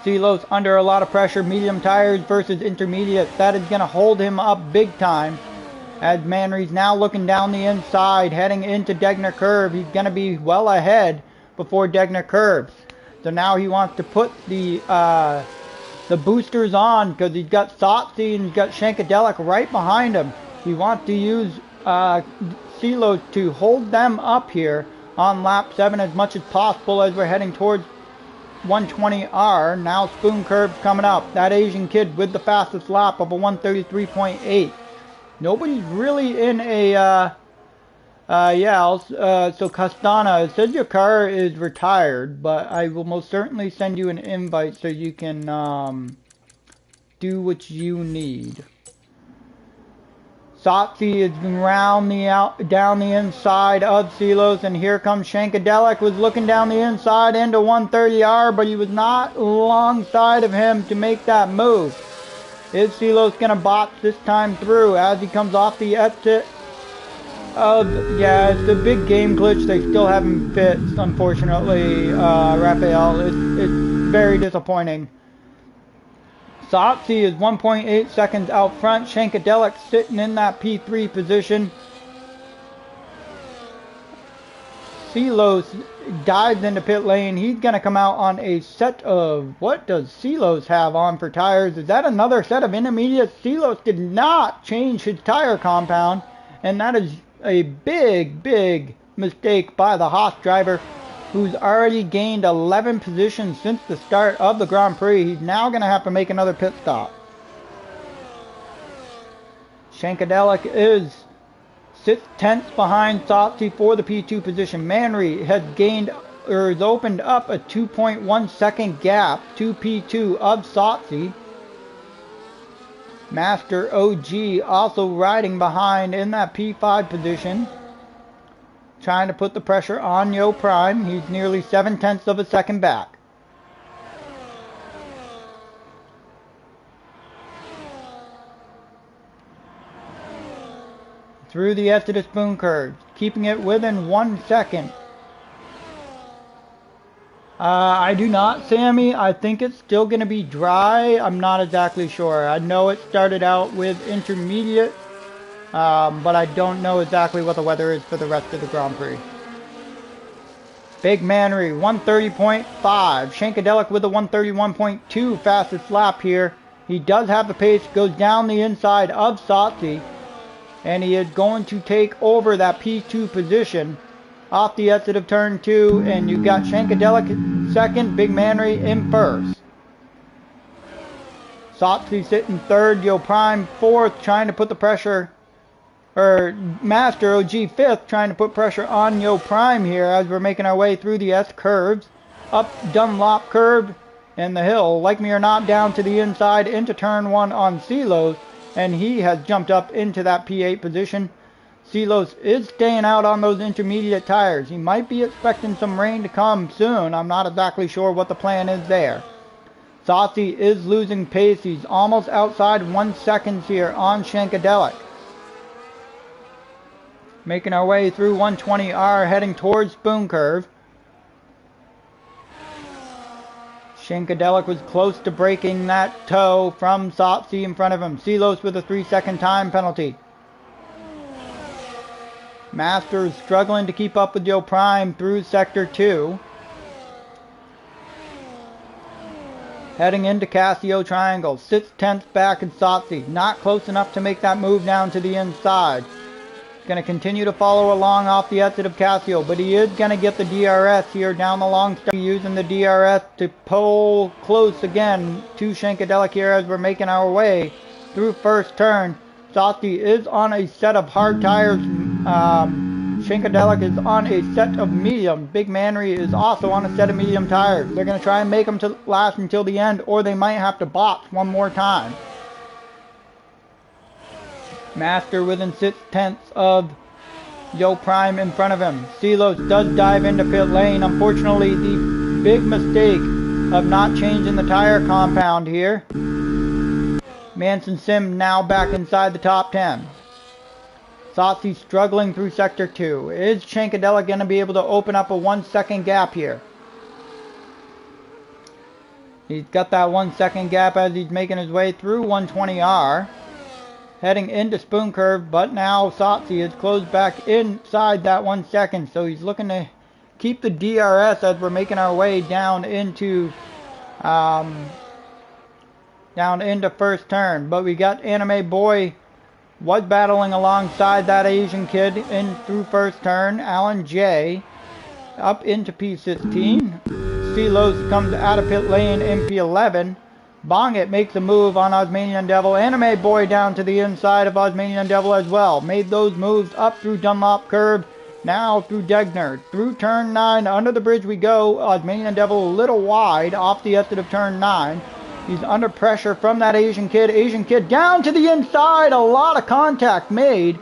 Silos under a lot of pressure. Medium tires versus intermediate. That is going to hold him up big time. As Manry's now looking down the inside, heading into Degner Curve. He's going to be well ahead before Degner curves. So now he wants to put the boosters on because he's got Sotsy and he's got Shankadelic right behind him. He wants to use Silos to hold them up here on lap 7 as much as possible as we're heading towards 120R. Now Spoon Curve's coming up. That Asian kid with the fastest lap of a 133.8. Nobody's really in a so Castana, it says your car is retired, but I will most certainly send you an invite so you can do what you need. Sotsy is down the inside of Silos, and here comes Shankadelic, was looking down the inside into 130R, but he was not alongside of him to make that move. Is Silos going to box this time through as he comes off the exit? Yeah, it's a big game glitch. They still haven't fixed, unfortunately, Raphael. It's very disappointing. Sotsy is 1.8 seconds out front. Shankadelic sitting in that P3 position. Silos dives into pit lane. He's going to come out on a set of... What does Silos have on for tires? Is that another set of intermediate? Silos did not change his tire compound, and that is a big mistake by the Haas driver, who's already gained 11 positions since the start of the Grand Prix. He's now going to have to make another pit stop. Shankadelic sits tenths behind Sotsy for the P2 position. Manry has opened up a 2.1 second gap to P2 of Sotsy. Master OG also riding behind in that P5 position. trying to put the pressure on Yo Prime. He's nearly 7/10 of a second back. Through the edge of the spoon curve, keeping it within 1 second. I do not, Sammy. I think it's still going to be dry. I'm not exactly sure. I know it started out with intermediate, but I don't know exactly what the weather is for the rest of the Grand Prix. Big Manry, 130.5. Shankadelic with a 131.2 fastest lap here. He does have the pace, goes down the inside of Satsi, and he is going to take over that P2 position off the exit of turn 2, and you've got Shankadelic second, Big Manry in first. Satsi sitting third, Yo Prime fourth, trying to put the pressure, or Master OG fifth, trying to put pressure on Yo Prime here as we're making our way through the S curves, up Dunlop curve and the hill, like me or not, down to the inside into turn 1 on Silos, and he has jumped up into that P8 position. Silos is staying out on those intermediate tires. He might be expecting some rain to come soon. I'm not exactly sure what the plan is there. Satsi is losing pace. He's almost outside 1 second here on Shankadelic. Making our way through 120R, heading towards Spoon Curve. Shankadelic was close to breaking that toe from Satsi in front of him. Silos with a 3-second time penalty. Masters struggling to keep up with Yo Prime through Sector 2. Heading into Casio Triangle. 6/10 back in Satsi. Not close enough to make that move down to the inside. Going to continue to follow along off the exit of Casio, but he is going to get the DRS here down the long stretch, using the DRS to pull close again to Shankadelic here as we're making our way through first turn. Satsi is on a set of hard tires. Shankadelic is on a set of medium. Big Manry is also on a set of medium tires. They're going to try and make them to last until the end, or they might have to box one more time. Master within 6/10 of Yo Prime in front of him. Silos does dive into pit lane. Unfortunately, the big mistake of not changing the tire compound here. Manson Sim now back inside the top 10. Satsi struggling through Sector 2. Is Shankadelic going to be able to open up a 1 second gap here? He's got that 1 second gap as he's making his way through 120R. Heading into Spoon Curve, but now Satsi is closed back inside that 1 second. So he's looking to keep the DRS as we're making our way down into first turn. But we got Anime Boy was battling alongside that Asian kid in through first turn. Alan J up into P16. Silos comes out of pit lane in P11. Bongit makes a move on Osmanian Devil. Anime Boy down to the inside of Osmanian Devil as well. Made those moves up through Dunlop Curve. Now through Degner. Through turn 9. Under the bridge we go. Osmanian Devil a little wide off the exit of turn 9. He's under pressure from that Asian kid. Asian kid down to the inside. A lot of contact made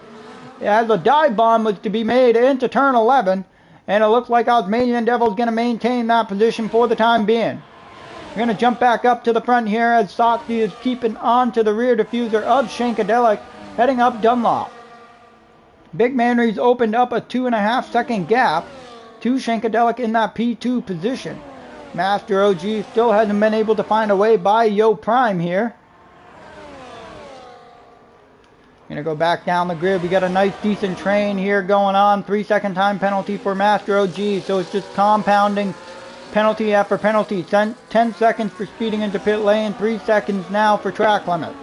as a dive bomb was to be made into turn 11. And it looks like Osmanian Devil is going to maintain that position for the time being. We're going to jump back up to the front here as Satsi is keeping on to the rear diffuser of Shankadelic, heading up Dunlop. Big Manry's opened up a 2.5 second gap to Shankadelic in that P2 position. Master OG still hasn't been able to find a way by Yo Prime here. Gonna go back down the grid. We got a nice decent train here going on. 3 second time penalty for Master OG. So it's just compounding penalty after penalty. 10 seconds for speeding into pit lane. 3 seconds now for track limits.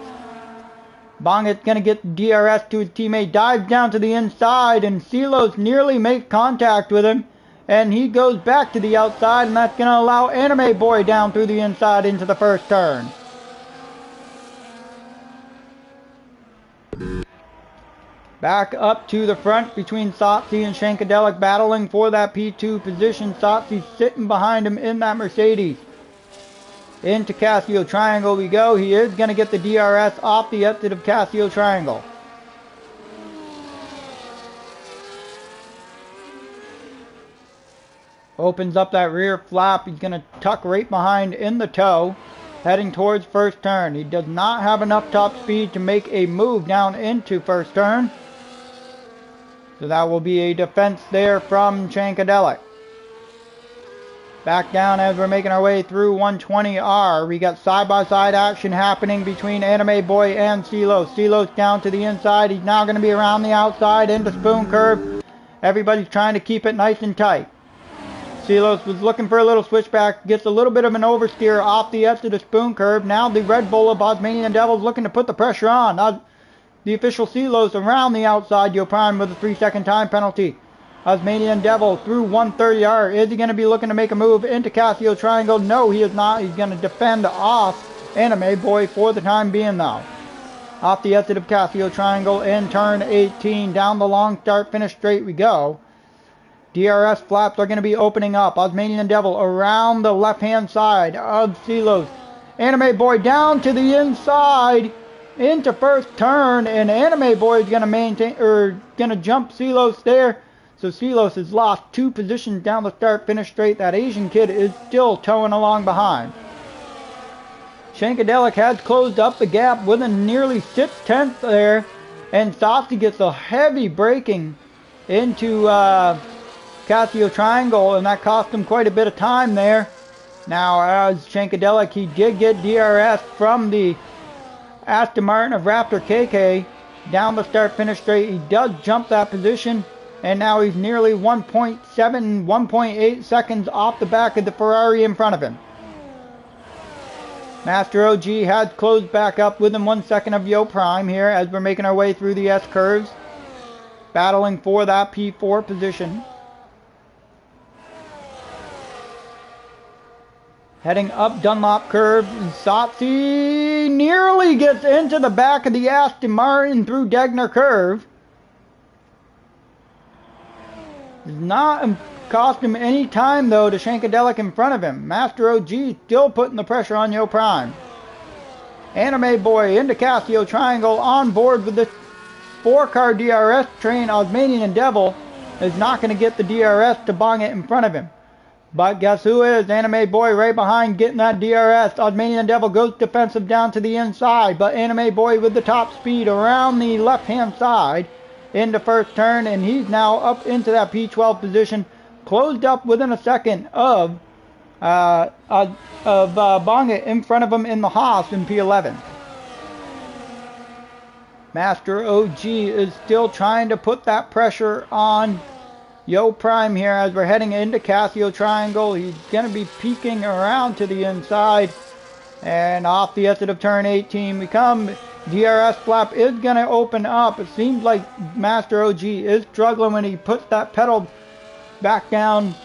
Bongit's gonna get DRS to his teammate. Dives down to the inside and Silos nearly makes contact with him. And he goes back to the outside, and that's going to allow Anime Boy down through the inside into the first turn. Back up to the front between Satsi and Shankadelic, battling for that P2 position. Satsi sitting behind him in that Mercedes. Into Casio Triangle we go. He is going to get the DRS off the exit of Casio Triangle. Opens up that rear flap. He's going to tuck right behind in the toe, heading towards first turn. He does not have enough top speed to make a move down into first turn. So that will be a defense there from Shankadelic. Back down as we're making our way through 120R. We got side-by-side action happening between Anime Boy and Silos. Silos down to the inside. He's now going to be around the outside into spoon curve. Everybody's trying to keep it nice and tight. Silos was looking for a little switchback. Gets a little bit of an oversteer off the edge of the spoon curve. Now the Red Bull of Osmanian Devils looking to put the pressure on. The official Silos around the outside. Yo Prime with a 3-second time penalty. Osmanian Devil through 130R. Is he going to be looking to make a move into Casio Triangle? No, he is not. He's going to defend off Anime Boy for the time being though. Off the exit of Casio Triangle in turn 18. Down the long start finish straight we go. DRS flaps are going to be opening up. Osmanian Devil around the left hand side of Silos. Anime Boy down to the inside into first turn, and Anime Boy is going to jump Silos there. So Silos has lost 2 positions down the start finish straight. That Asian kid is still towing along behind. Shankadelic has closed up the gap with a nearly 6/10 there. And Softy gets a heavy braking into Casio Triangle, and that cost him quite a bit of time there. Now as Shankadelic, he did get DRS from the Aston Martin of Raptor KK down the start finish straight. He does jump that position. And now he's nearly 1.7, 1.8 seconds off the back of the Ferrari in front of him. Master OG has closed back up within 1 second of Yo Prime here as we're making our way through the S curves. Battling for that P4 position. Heading up Dunlop curve. Satsi nearly gets into the back of the Aston Martin through Degner curve. Does not cost him any time though to Shankadelic in front of him. Master OG still putting the pressure on Yo Prime. Anime Boy into Casio Triangle on board with this 4-car DRS train. Osmanian Devil is not going to get the DRS to bong it in front of him. But guess who is? Anime Boy right behind getting that DRS. Osmanian Devil goes defensive down to the inside, but Anime Boy with the top speed around the left hand side into first turn, and he's now up into that P12 position, closed up within a second of Bongit in front of him in the Haas in P11. Master OG is still trying to put that pressure on Yo Prime here as we're heading into Casio Triangle. He's going to be peeking around to the inside, and off the exit of turn 18 we come. DRS flap is going to open up. It seems like Master OG is struggling when he puts that pedal back down.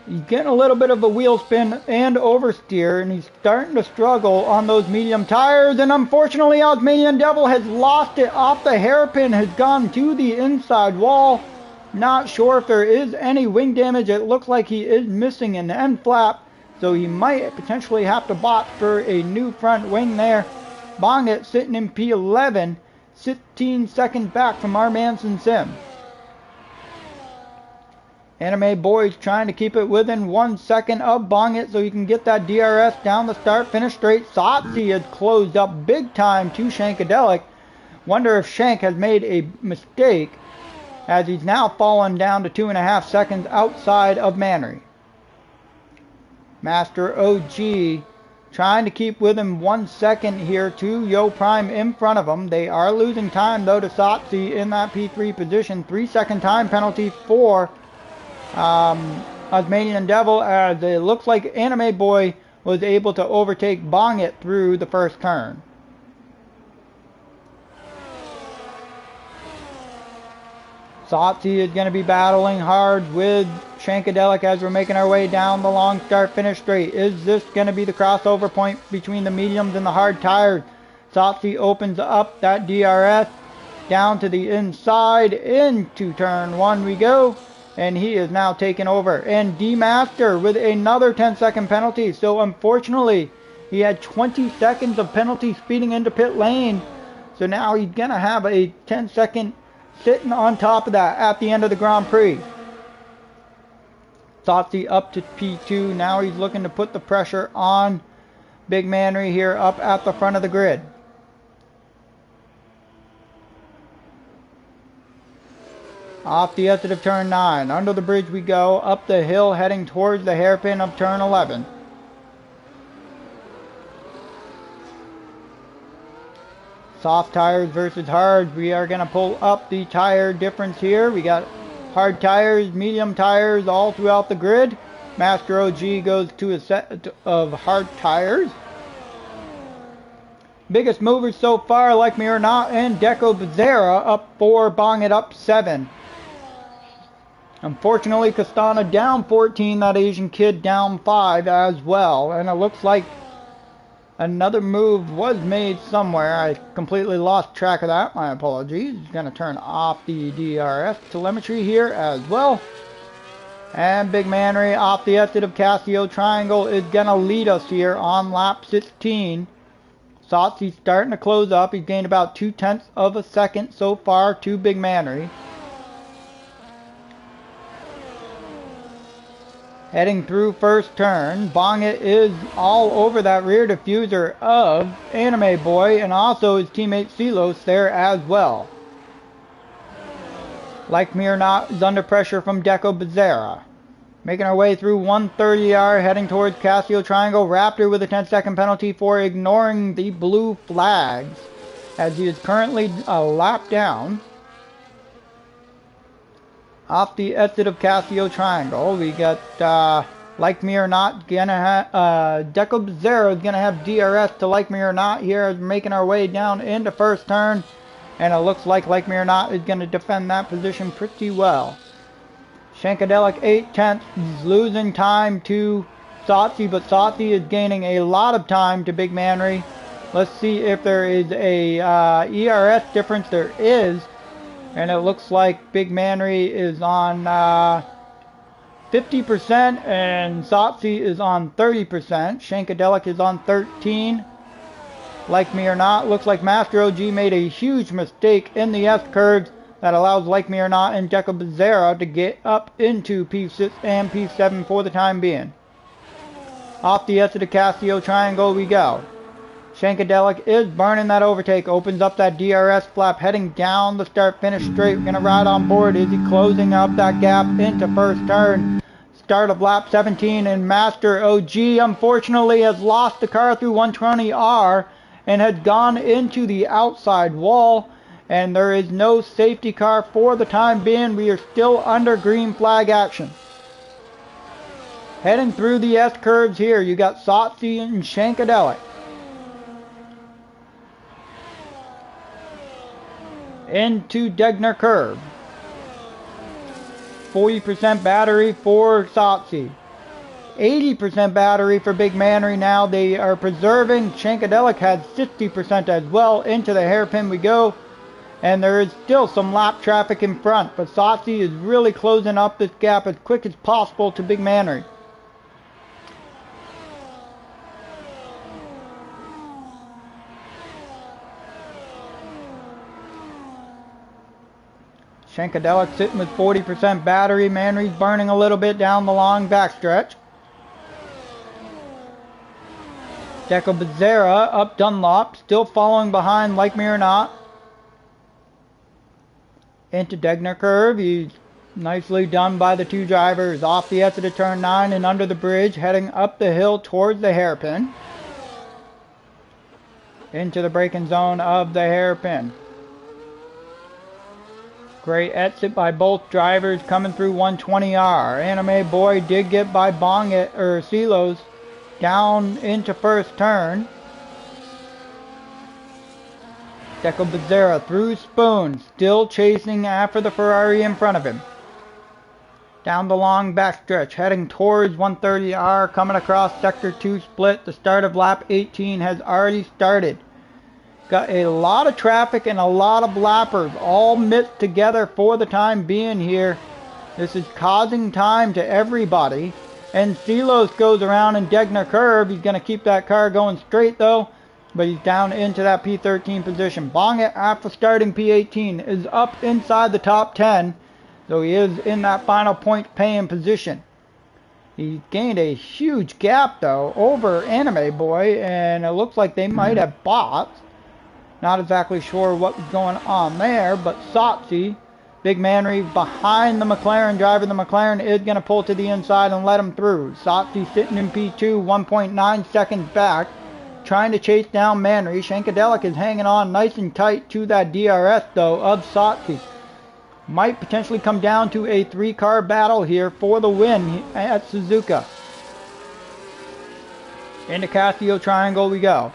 He's getting a little bit of a wheel spin and oversteer, and he's starting to struggle on those medium tires. And unfortunately, Osmanian Devil has lost it off the hairpin, has gone to the inside wall. Not sure if there is any wing damage. It looks like he is missing an end flap, so he might potentially have to bot for a new front wing there. Bongit sitting in P11, 16 seconds back from our Manson Sim. Anime Boy's trying to keep it within 1 second of Bongit so he can get that DRS down the start finish straight. Satsi has closed up big time to Shankadelic. Wonder if Shank has made a mistake as he's now fallen down to 2.5 seconds outside of Mannery. Master OG trying to keep within 1 second here to Yo Prime in front of them. They are losing time though to Satsi in that P3 position. 3-second time penalty for Osmanian Devil, as it looks like Anime Boy was able to overtake Bongit through the first turn. Satsi is going to be battling hard with Shankadelic as we're making our way down the long start finish straight. Is this going to be the crossover point between the mediums and the hard tires? Satsi opens up that DRS down to the inside into turn 1 we go, and he is now taken over. And D-Master with another 10-second penalty. So unfortunately, he had 20 seconds of penalty speeding into pit lane. So now he's going to have a 10-second sitting on top of that at the end of the Grand Prix. Tsotsi up to P2. Now he's looking to put the pressure on Big Manry here up at the front of the grid. Off the exit of turn 9. Under the bridge we go. Up the hill heading towards the hairpin of turn 11. Soft tires versus hard. We are going to pull up the tire difference here. We got hard tires, medium tires all throughout the grid. Master OG goes to a set of hard tires. Biggest movers so far, Like Me or Not, and Deco Bezerra up 4, Bong It up 7. Unfortunately, Castana down 14, that Asian kid down 5 as well. And it looks like another move was made somewhere. I completely lost track of that. My apologies. Going to turn off the DRS telemetry here as well. And Big Manry off the exit of Casio Triangle is going to lead us here on lap 16. Tsotsi starting to close up. He's gained about 0.2 of a second so far to Big Manry. Heading through first turn, Bong It is all over that rear diffuser of Anime Boy and also his teammate Silos there as well. Like Me or Not is under pressure from Deco Bezerra. Making our way through 130R, heading towards Casio Triangle. Raptor with a 10-second penalty for ignoring the blue flags as he is currently a lap down. Off the exit of Casio Triangle, we got Like Me or Not gonna have Deco Bezerra is gonna have DRS to Like Me or Not here as we're making our way down into first turn, and it looks like Me or Not is gonna defend that position pretty well. Shankadelic 8/10 is losing time to Tsotsi, but Tsotsi is gaining a lot of time to Big Manry. Let's see if there is a ERS difference. There is. And it looks like Big Manry is on 50% and Tsotsi is on 30%. Shankadelic is on 13. Like Me or Not, looks like Master OG made a huge mistake in the S-curves that allows Like Me or Not and Deco Bezerra to get up into P6 and P7 for the time being. Off the exit of Casio Triangle we go. Shankadelic is burning that overtake, opens up that DRS flap, heading down the start-finish straight. We're going to ride on board. Is he closing up that gap into first turn? Start of lap 17, and Master OG unfortunately has lost the car through 120R and had gone into the outside wall, and there is no safety car for the time being. We are still under green flag action. Heading through the S-curves here, you got Tsotsi and Shankadelic. Into Degner Curve. 40% battery for Tsotsi. 80% battery for Big Manry now. They are preserving. Shankadelic has 60% as well. Into the hairpin we go. And there is still some lap traffic in front. But Tsotsi is really closing up this gap as quick as possible to Big Manry. Shankadelic sitting with 40% battery. Manry's burning a little bit down the long backstretch. Deco Bezerra up Dunlop, still following behind Like Me or Not. Into Degner Curve. He's nicely done by the two drivers. Off the exit of turn 9 and under the bridge, heading up the hill towards the hairpin. Into the braking zone of the hairpin. Great exit by both drivers coming through 120R. Anime Boy did get by Bong It or Silos down into first turn. Deco Bezerra through Spoon, still chasing after the Ferrari in front of him. Down the long backstretch, heading towards 130R, coming across Sector 2 split. The start of lap 18 has already started. Got a lot of traffic and a lot of lappers all mixed together for the time being here. This is causing time to everybody. And Silos goes around in Degner Curve. He's going to keep that car going straight though. But he's down into that P13 position. Bong It after starting P18 is up inside the top 10. So he is in that final point paying position. He gained a huge gap, though, over Anime Boy, and it looks like they might have bots. Not exactly sure what was going on there, but Sotsy, Big Manry behind the McLaren driver. The McLaren is going to pull to the inside and let him through. Sotsy sitting in P2, 1.9 seconds back, trying to chase down Manry. Shankadelic is hanging on nice and tight to that DRS, though, of Sotsy. Might potentially come down to a 3-car battle here for the win at Suzuka. Into Casio Triangle we go.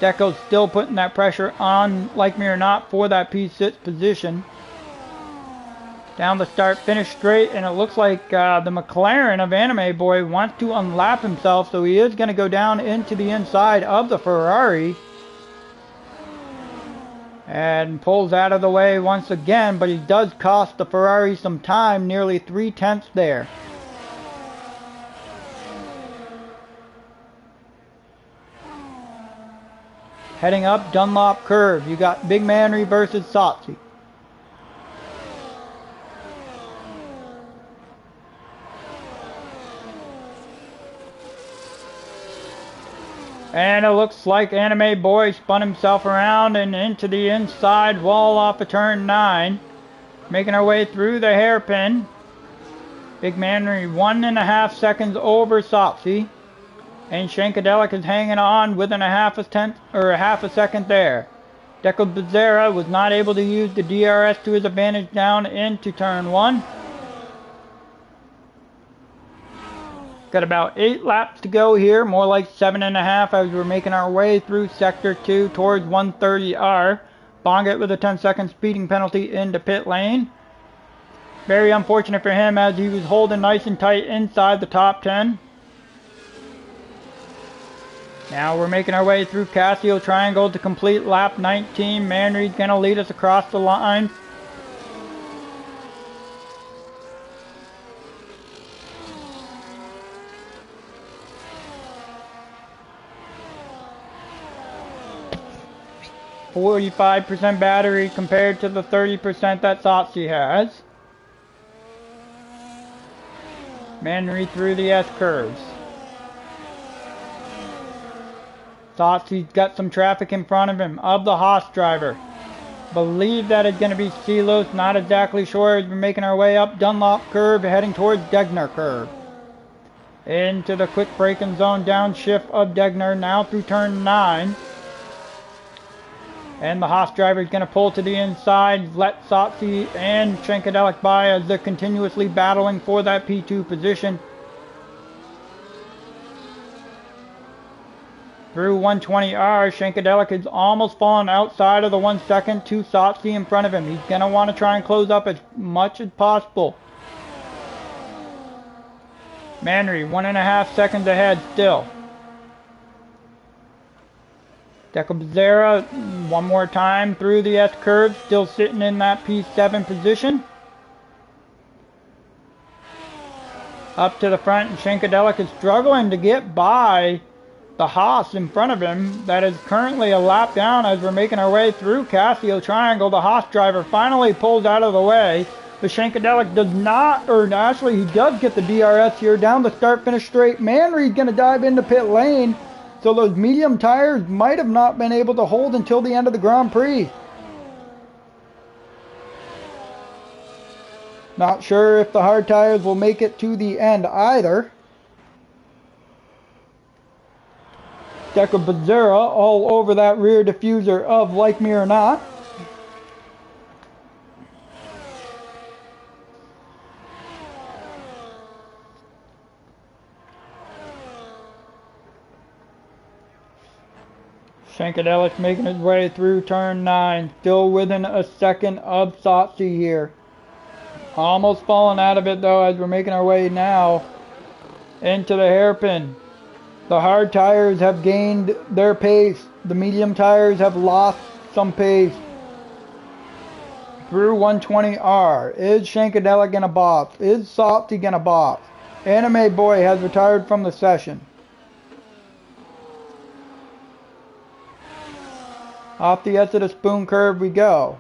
Deco's still putting that pressure on, like me or not, for that P6 position. Down the start, finish straight, and it looks like the McLaren of Anime Boy wants to unlap himself, so he is going to go down into the inside of the Ferrari. And pulls out of the way once again, but he does cost the Ferrari some time, nearly 3/10 there. Heading up Dunlop Curve, you got Big Manry versus Sotsy. And it looks like Anime Boy spun himself around and into the inside wall off of turn 9. Making our way through the hairpin. Big Manry 1.5 seconds over Sotsy. And Shankadelic is hanging on within half a second there. Deco Becerra was not able to use the DRS to his advantage down into turn 1. Got about 8 laps to go here, more like 7.5 as we're making our way through Sector 2 towards 130R. Bongett with a 10-second speeding penalty into pit lane. Very unfortunate for him as he was holding nice and tight inside the top 10. Now we're making our way through Casio Triangle to complete lap 19. Manry's going to lead us across the line. .45% battery compared to the 30% that Sotsy has. Manry through the S-curves. Sotsy's got some traffic in front of him of the Haas driver. Believe that is going to be Silos, not exactly sure as we're making our way up Dunlop Curve heading towards Degner Curve. Into the quick braking zone downshift of Degner now through turn 9. And the Haas driver is going to pull to the inside, let Sotsy and Shankadelic by as they're continuously battling for that P2 position. Through 120R, Shankadelic is almost fallen outside of the 1 second to Sotsy in front of him. He's going to want to try and close up as much as possible. Manry, 1.5 seconds ahead still. Deco Becerra, one more time through the S-curve, still sitting in that P7 position. Up to the front, and Shankadelic is struggling to get by the Haas in front of him. That is currently a lap down as we're making our way through Casio Triangle. The Haas driver finally pulls out of the way, but Shankadelic does not, or actually he does get the DRS here down the start finish straight. Manry's going to dive into pit lane. So those medium tires might have not been able to hold until the end of the Grand Prix. Not sure if the hard tires will make it to the end either. Deco Becerra all over that rear diffuser of Like Me or Not. Shankadelic making his way through turn 9, still within a second of Sotsy here. Almost falling out of it though as we're making our way now into the hairpin. The hard tires have gained their pace. The medium tires have lost some pace. Through 120R. Is Shankadelic gonna box? Is Sotsy gonna box? Anime Boy has retired from the session. Off the edge of the spoon curve we go.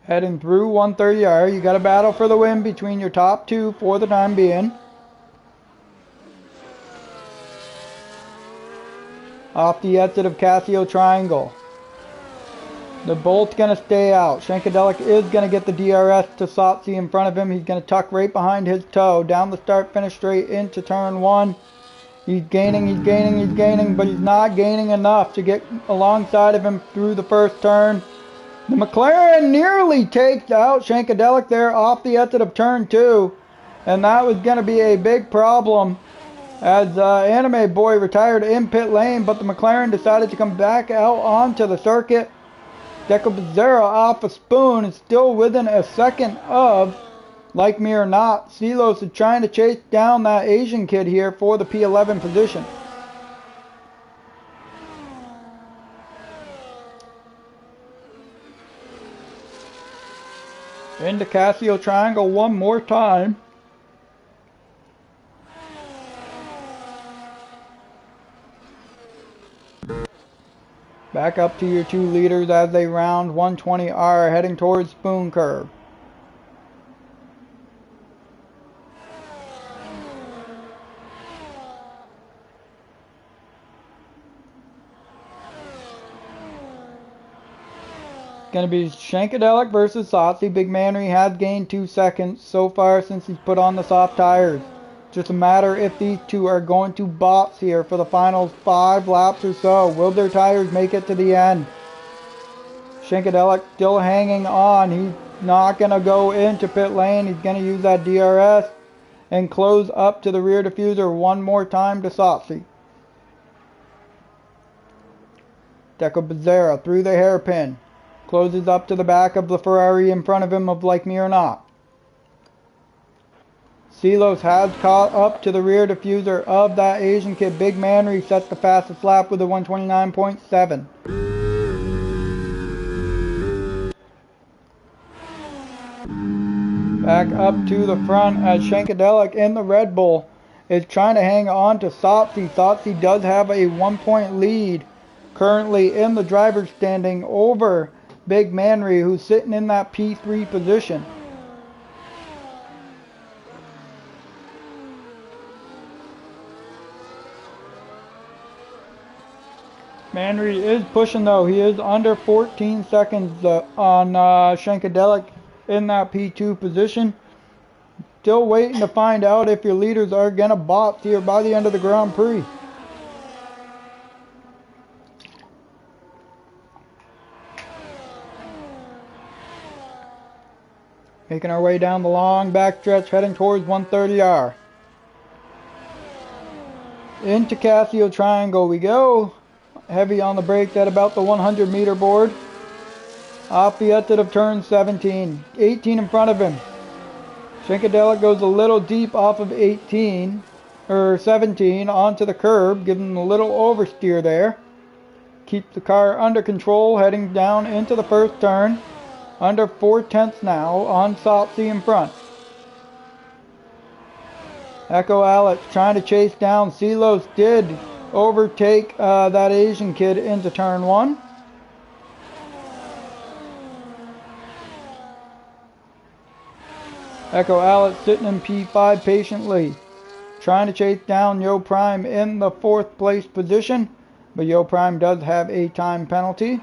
Heading through 130R. You got a battle for the win between your top two for the time being. Off the exit of Casio Triangle. They're both going to stay out. Shankadelic is going to get the DRS to Sotsy in front of him. He's going to tuck right behind his toe. Down the start finish straight into turn one. He's gaining, but he's not gaining enough to get alongside of him through the first turn. The McLaren nearly takes out Shankadelic there off the exit of turn two. And that was going to be a big problem as Anime Boy retired in pit lane, but the McLaren decided to come back out onto the circuit. Deco Becerra off a spoon is still within a second of Like Me or Not. Silos is trying to chase down that Asian kid here for the P11 position. Into Casio Triangle one more time. Back up to your two leaders as they round 120R heading towards Spoon Curve. Going to be Shankadelic versus Sotsy. Big Manry has gained 2 seconds so far since he's put on the soft tires. Just a matter if these two are going to box here for the final 5 laps or so. Will their tires make it to the end? Shankadelic still hanging on. He's not going to go into pit lane. He's going to use that DRS and close up to the rear diffuser one more time to Sotsy. Deco Becerra through the hairpin. Closes up to the back of the Ferrari in front of him of Like Me or Not. Silos has caught up to the rear diffuser of that Asian kid. Big Manry sets the fastest lap with a 129.7. Back up to the front as Shankadelic in the Red Bull is trying to hang on to Sotsy. Sotsy does have a 1-point lead currently in the driver's standing over Big Manry, who's sitting in that P3 position. Manry is pushing though. He is under 14 seconds on Shankadelic in that P2 position. Still waiting to find out if your leaders are going to box here by the end of the Grand Prix. Making our way down the long backstretch heading towards 130R. Into Casio Triangle we go. Heavy on the brakes at about the 100 meter board. Off the exit of turn 17. 18 in front of him. Shankadelic goes a little deep off of 18 or 17 onto the curb, giving him a little oversteer there. Keeps the car under control heading down into the first turn. Under 4/10 now on Sotsy in front. Echo Alex trying to chase down. Silos did overtake that Asian kid into turn 1. Echo Alex sitting in P5 patiently, trying to chase down Yo Prime in the 4th place position, but Yo Prime does have a time penalty.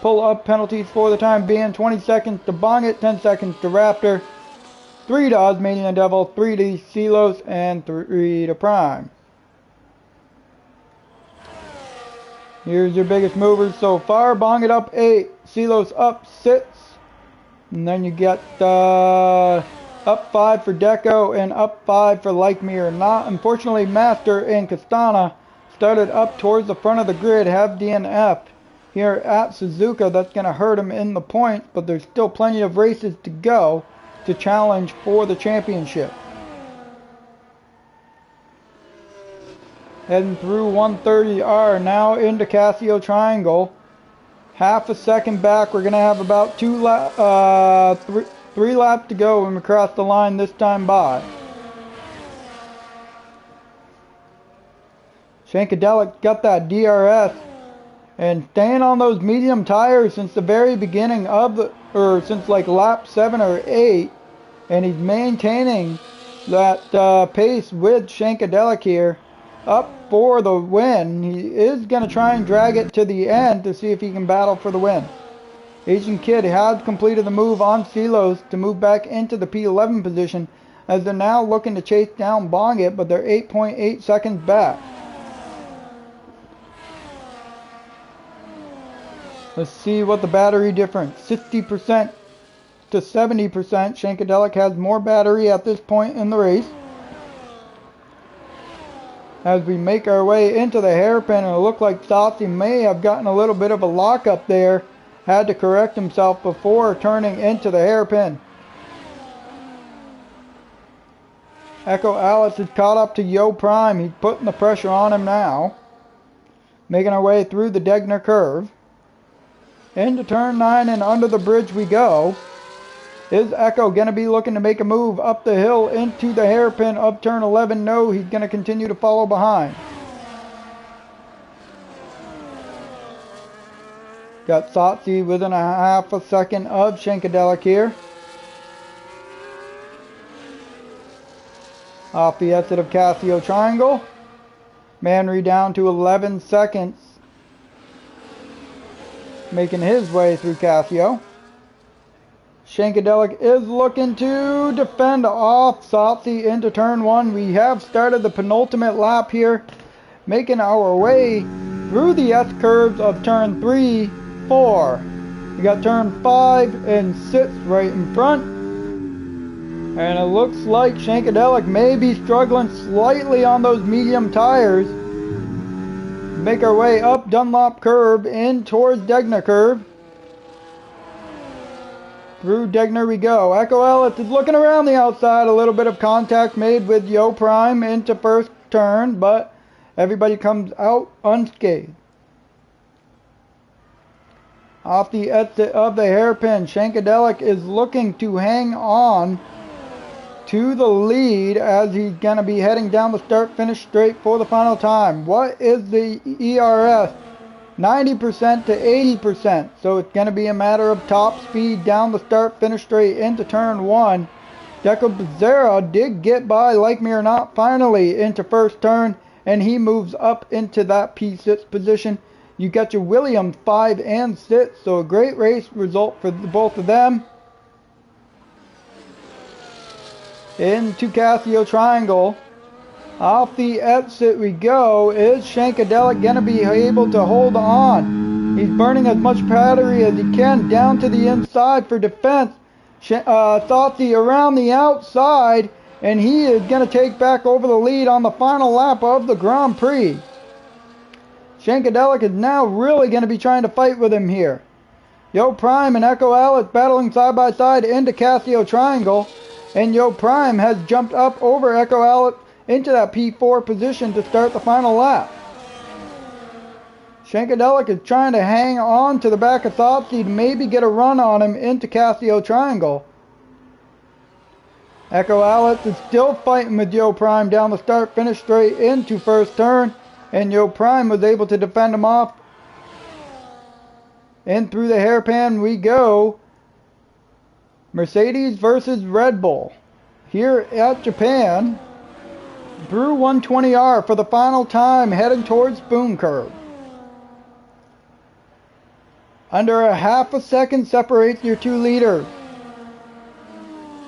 Pull up penalties for the time being: 20 seconds to Bong It, 10 seconds to Raptor, 3 to Osmanian Devil, 3 to Silos, and 3 to Prime. Here's your biggest movers so far. Bong It up 8, Silos up 6, and then you get up 5 for Deco and up 5 for Like Me or Not. Unfortunately, Master and Castana started up towards the front of the grid, have DNF here at Suzuka. That's going to hurt him in the points, but there's still plenty of races to go to challenge for the championship. Heading through 130R now into Casio Triangle. Half a second back. We're going to have about 3 laps to go when we cross the line this time by. Shankadelic got that DRS And staying on those medium tires since the very beginning of since like lap 7 or 8. And he's maintaining that pace with Shankadelic here. Up for the win. He is going to try and drag it to the end to see if he can battle for the win. Asian Kid has completed the move on Silos to move back into the P11 position, as they're now looking to chase down Bongit, but they're 8.8 seconds back. Let's see what the battery difference. 60% to 70%. Shankadelic has more battery at this point in the race. As we make our way into the hairpin, and it looked like Saucy may have gotten a little bit of a lockup there. Had to correct himself before turning into the hairpin. Echo Alice is caught up to Yo Prime. He's putting the pressure on him now. Making our way through the Degner curve. Into turn 9 and under the bridge we go. Is Echo going to be looking to make a move up the hill into the hairpin of turn 11? No, he's going to continue to follow behind. Got Satsi within a half a second of Shankadelic here. Off the exit of Casio Triangle. Manry down to 11 seconds. Making his way through Casio. Shankadelic is looking to defend off Satsi into turn 1. We have started the penultimate lap here. Making our way through the S-curves of turn 3, 4. We got turn 5 and 6 right in front. And it looks like Shankadelic may be struggling slightly on those medium tires. Make our way up Dunlop curve in towards Degner curve. Through Degner we go. Echo Ellis is looking around the outside. A little bit of contact made with Yo Prime into first turn, but everybody comes out unscathed. Off the exit of the hairpin, Shankadelic is looking to hang on to the lead as he's going to be heading down the start-finish straight for the final time. What is the ERS? 90% to 80%. So it's going to be a matter of top speed down the start-finish straight into turn 1. Deco Becerra did get by, like me or not, finally into first turn, and he moves up into that P6 position. You got your Williams 5 and 6, so a great race result for both of them. Into Casio Triangle. Off the exit we go. Is Shankadelic going to be able to hold on? He's burning as much battery as he can down to the inside for defense. Saucy around the outside, and he is going to take back over the lead on the final lap of the Grand Prix. Shankadelic is now really going to be trying to fight with him here. Yo Prime and Echo Alice battling side by side into Casio Triangle. And Yo Prime has jumped up over Echo Alice into that P4 position to start the final lap. Shankadelic is trying to hang on to the back of Saucy to maybe get a run on him into Casio Triangle. Echo Alice is still fighting with Yo Prime down the start-finish straight into first turn. And Yo Prime was able to defend him off. And through the hairpin we go. Mercedes versus Red Bull. Here at Japan. Brew 120R for the final time, heading towards Spoon Curve. Under a half a second separates your two leaders.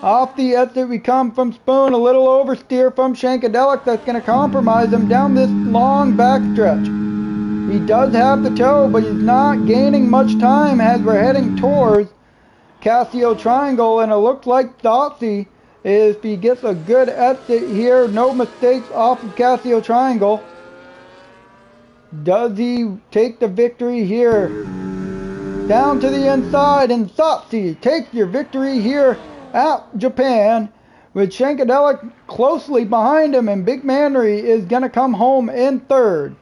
Off the exit we come from Spoon, a little oversteer from Shankadelic that's going to compromise him down this long backstretch. He does have the toe, but he's not gaining much time as we're heading towards Casio Triangle, and it looks like Saucy, if he gets a good exit here, no mistakes off of Casio Triangle. Does he take the victory here? Down to the inside, and Saucy takes your victory here at Japan, with Shankadelic closely behind him, and Big Manry is going to come home in third.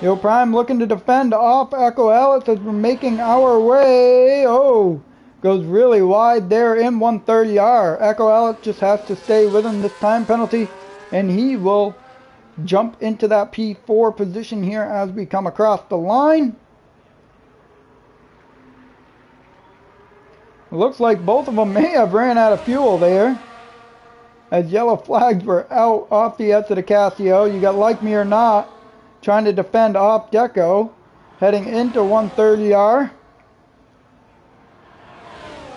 Yo Prime looking to defend off Echo Alice as we're making our way. Oh, goes really wide there in 130R. Echo Alice just has to stay within this time penalty, and he will jump into that P4 position here as we come across the line. Looks like both of them may have ran out of fuel there, as yellow flags were out off the exit of Casio. You got Like Me or Not trying to defend off Deco, heading into 130R.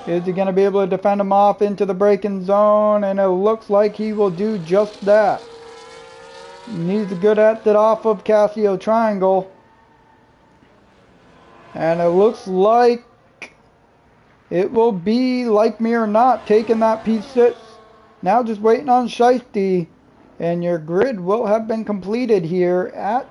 Is he going to be able to defend him off into the braking zone? And it looks like he will do just that. Needs a good exit off of Casio Triangle. And it looks like it will be Like Me or Not taking that P6. Now just waiting on Shiesty. And your grid will have been completed here at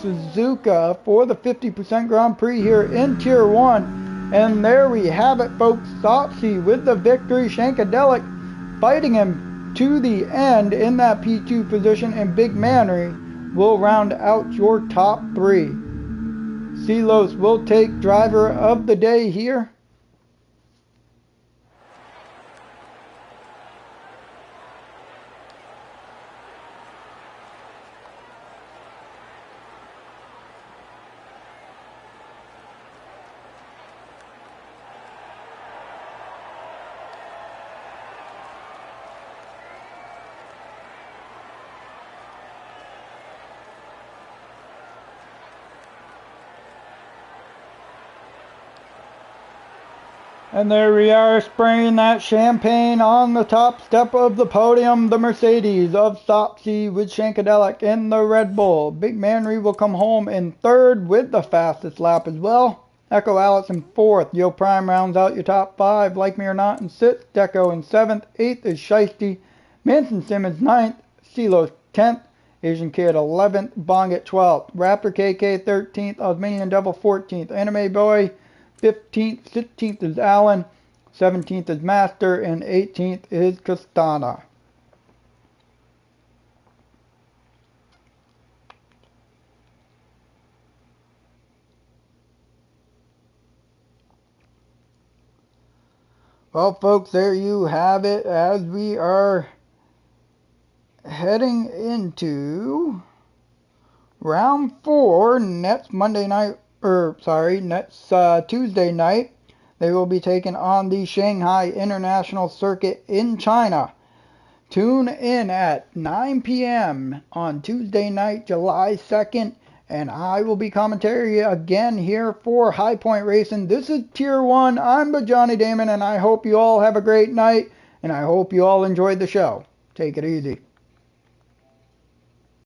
Suzuka for the 50% Grand Prix here in Tier 1. And there we have it, folks. Sopsy with the victory. Shankadelic fighting him to the end in that P2 position. And Big Manry will round out your top 3. Silos will take driver of the day here. And there we are, spraying that champagne on the top step of the podium. The Mercedes of Sopsy with Shankadelic in the Red Bull. Big Manry will come home in 3rd with the fastest lap as well. Echo Alex in 4th. Yo Prime rounds out your top 5. Like Me or Not in 6th. Deco in 7th. 8th is Shiesty. Manson Simmons 9th. Silos 10th. Asian Kid 11th. Bong at 12th. Raptor KK 13th. Osmanian Devil 14th. Anime Boy 15th, 16th is Allen, 17th is Master, and 18th is Castana. Well, folks, there you have it as we are heading into round 4 next Monday night. Next Tuesday night, they will be taking on the Shanghai International Circuit in China. Tune in at 9 p.m. on Tuesday night, July 2nd, and I will be commentary again here for High Point Racing. This is Tier 1. I'm the Johnny Damon, and I hope you all have a great night, and I hope you all enjoyed the show. Take it easy.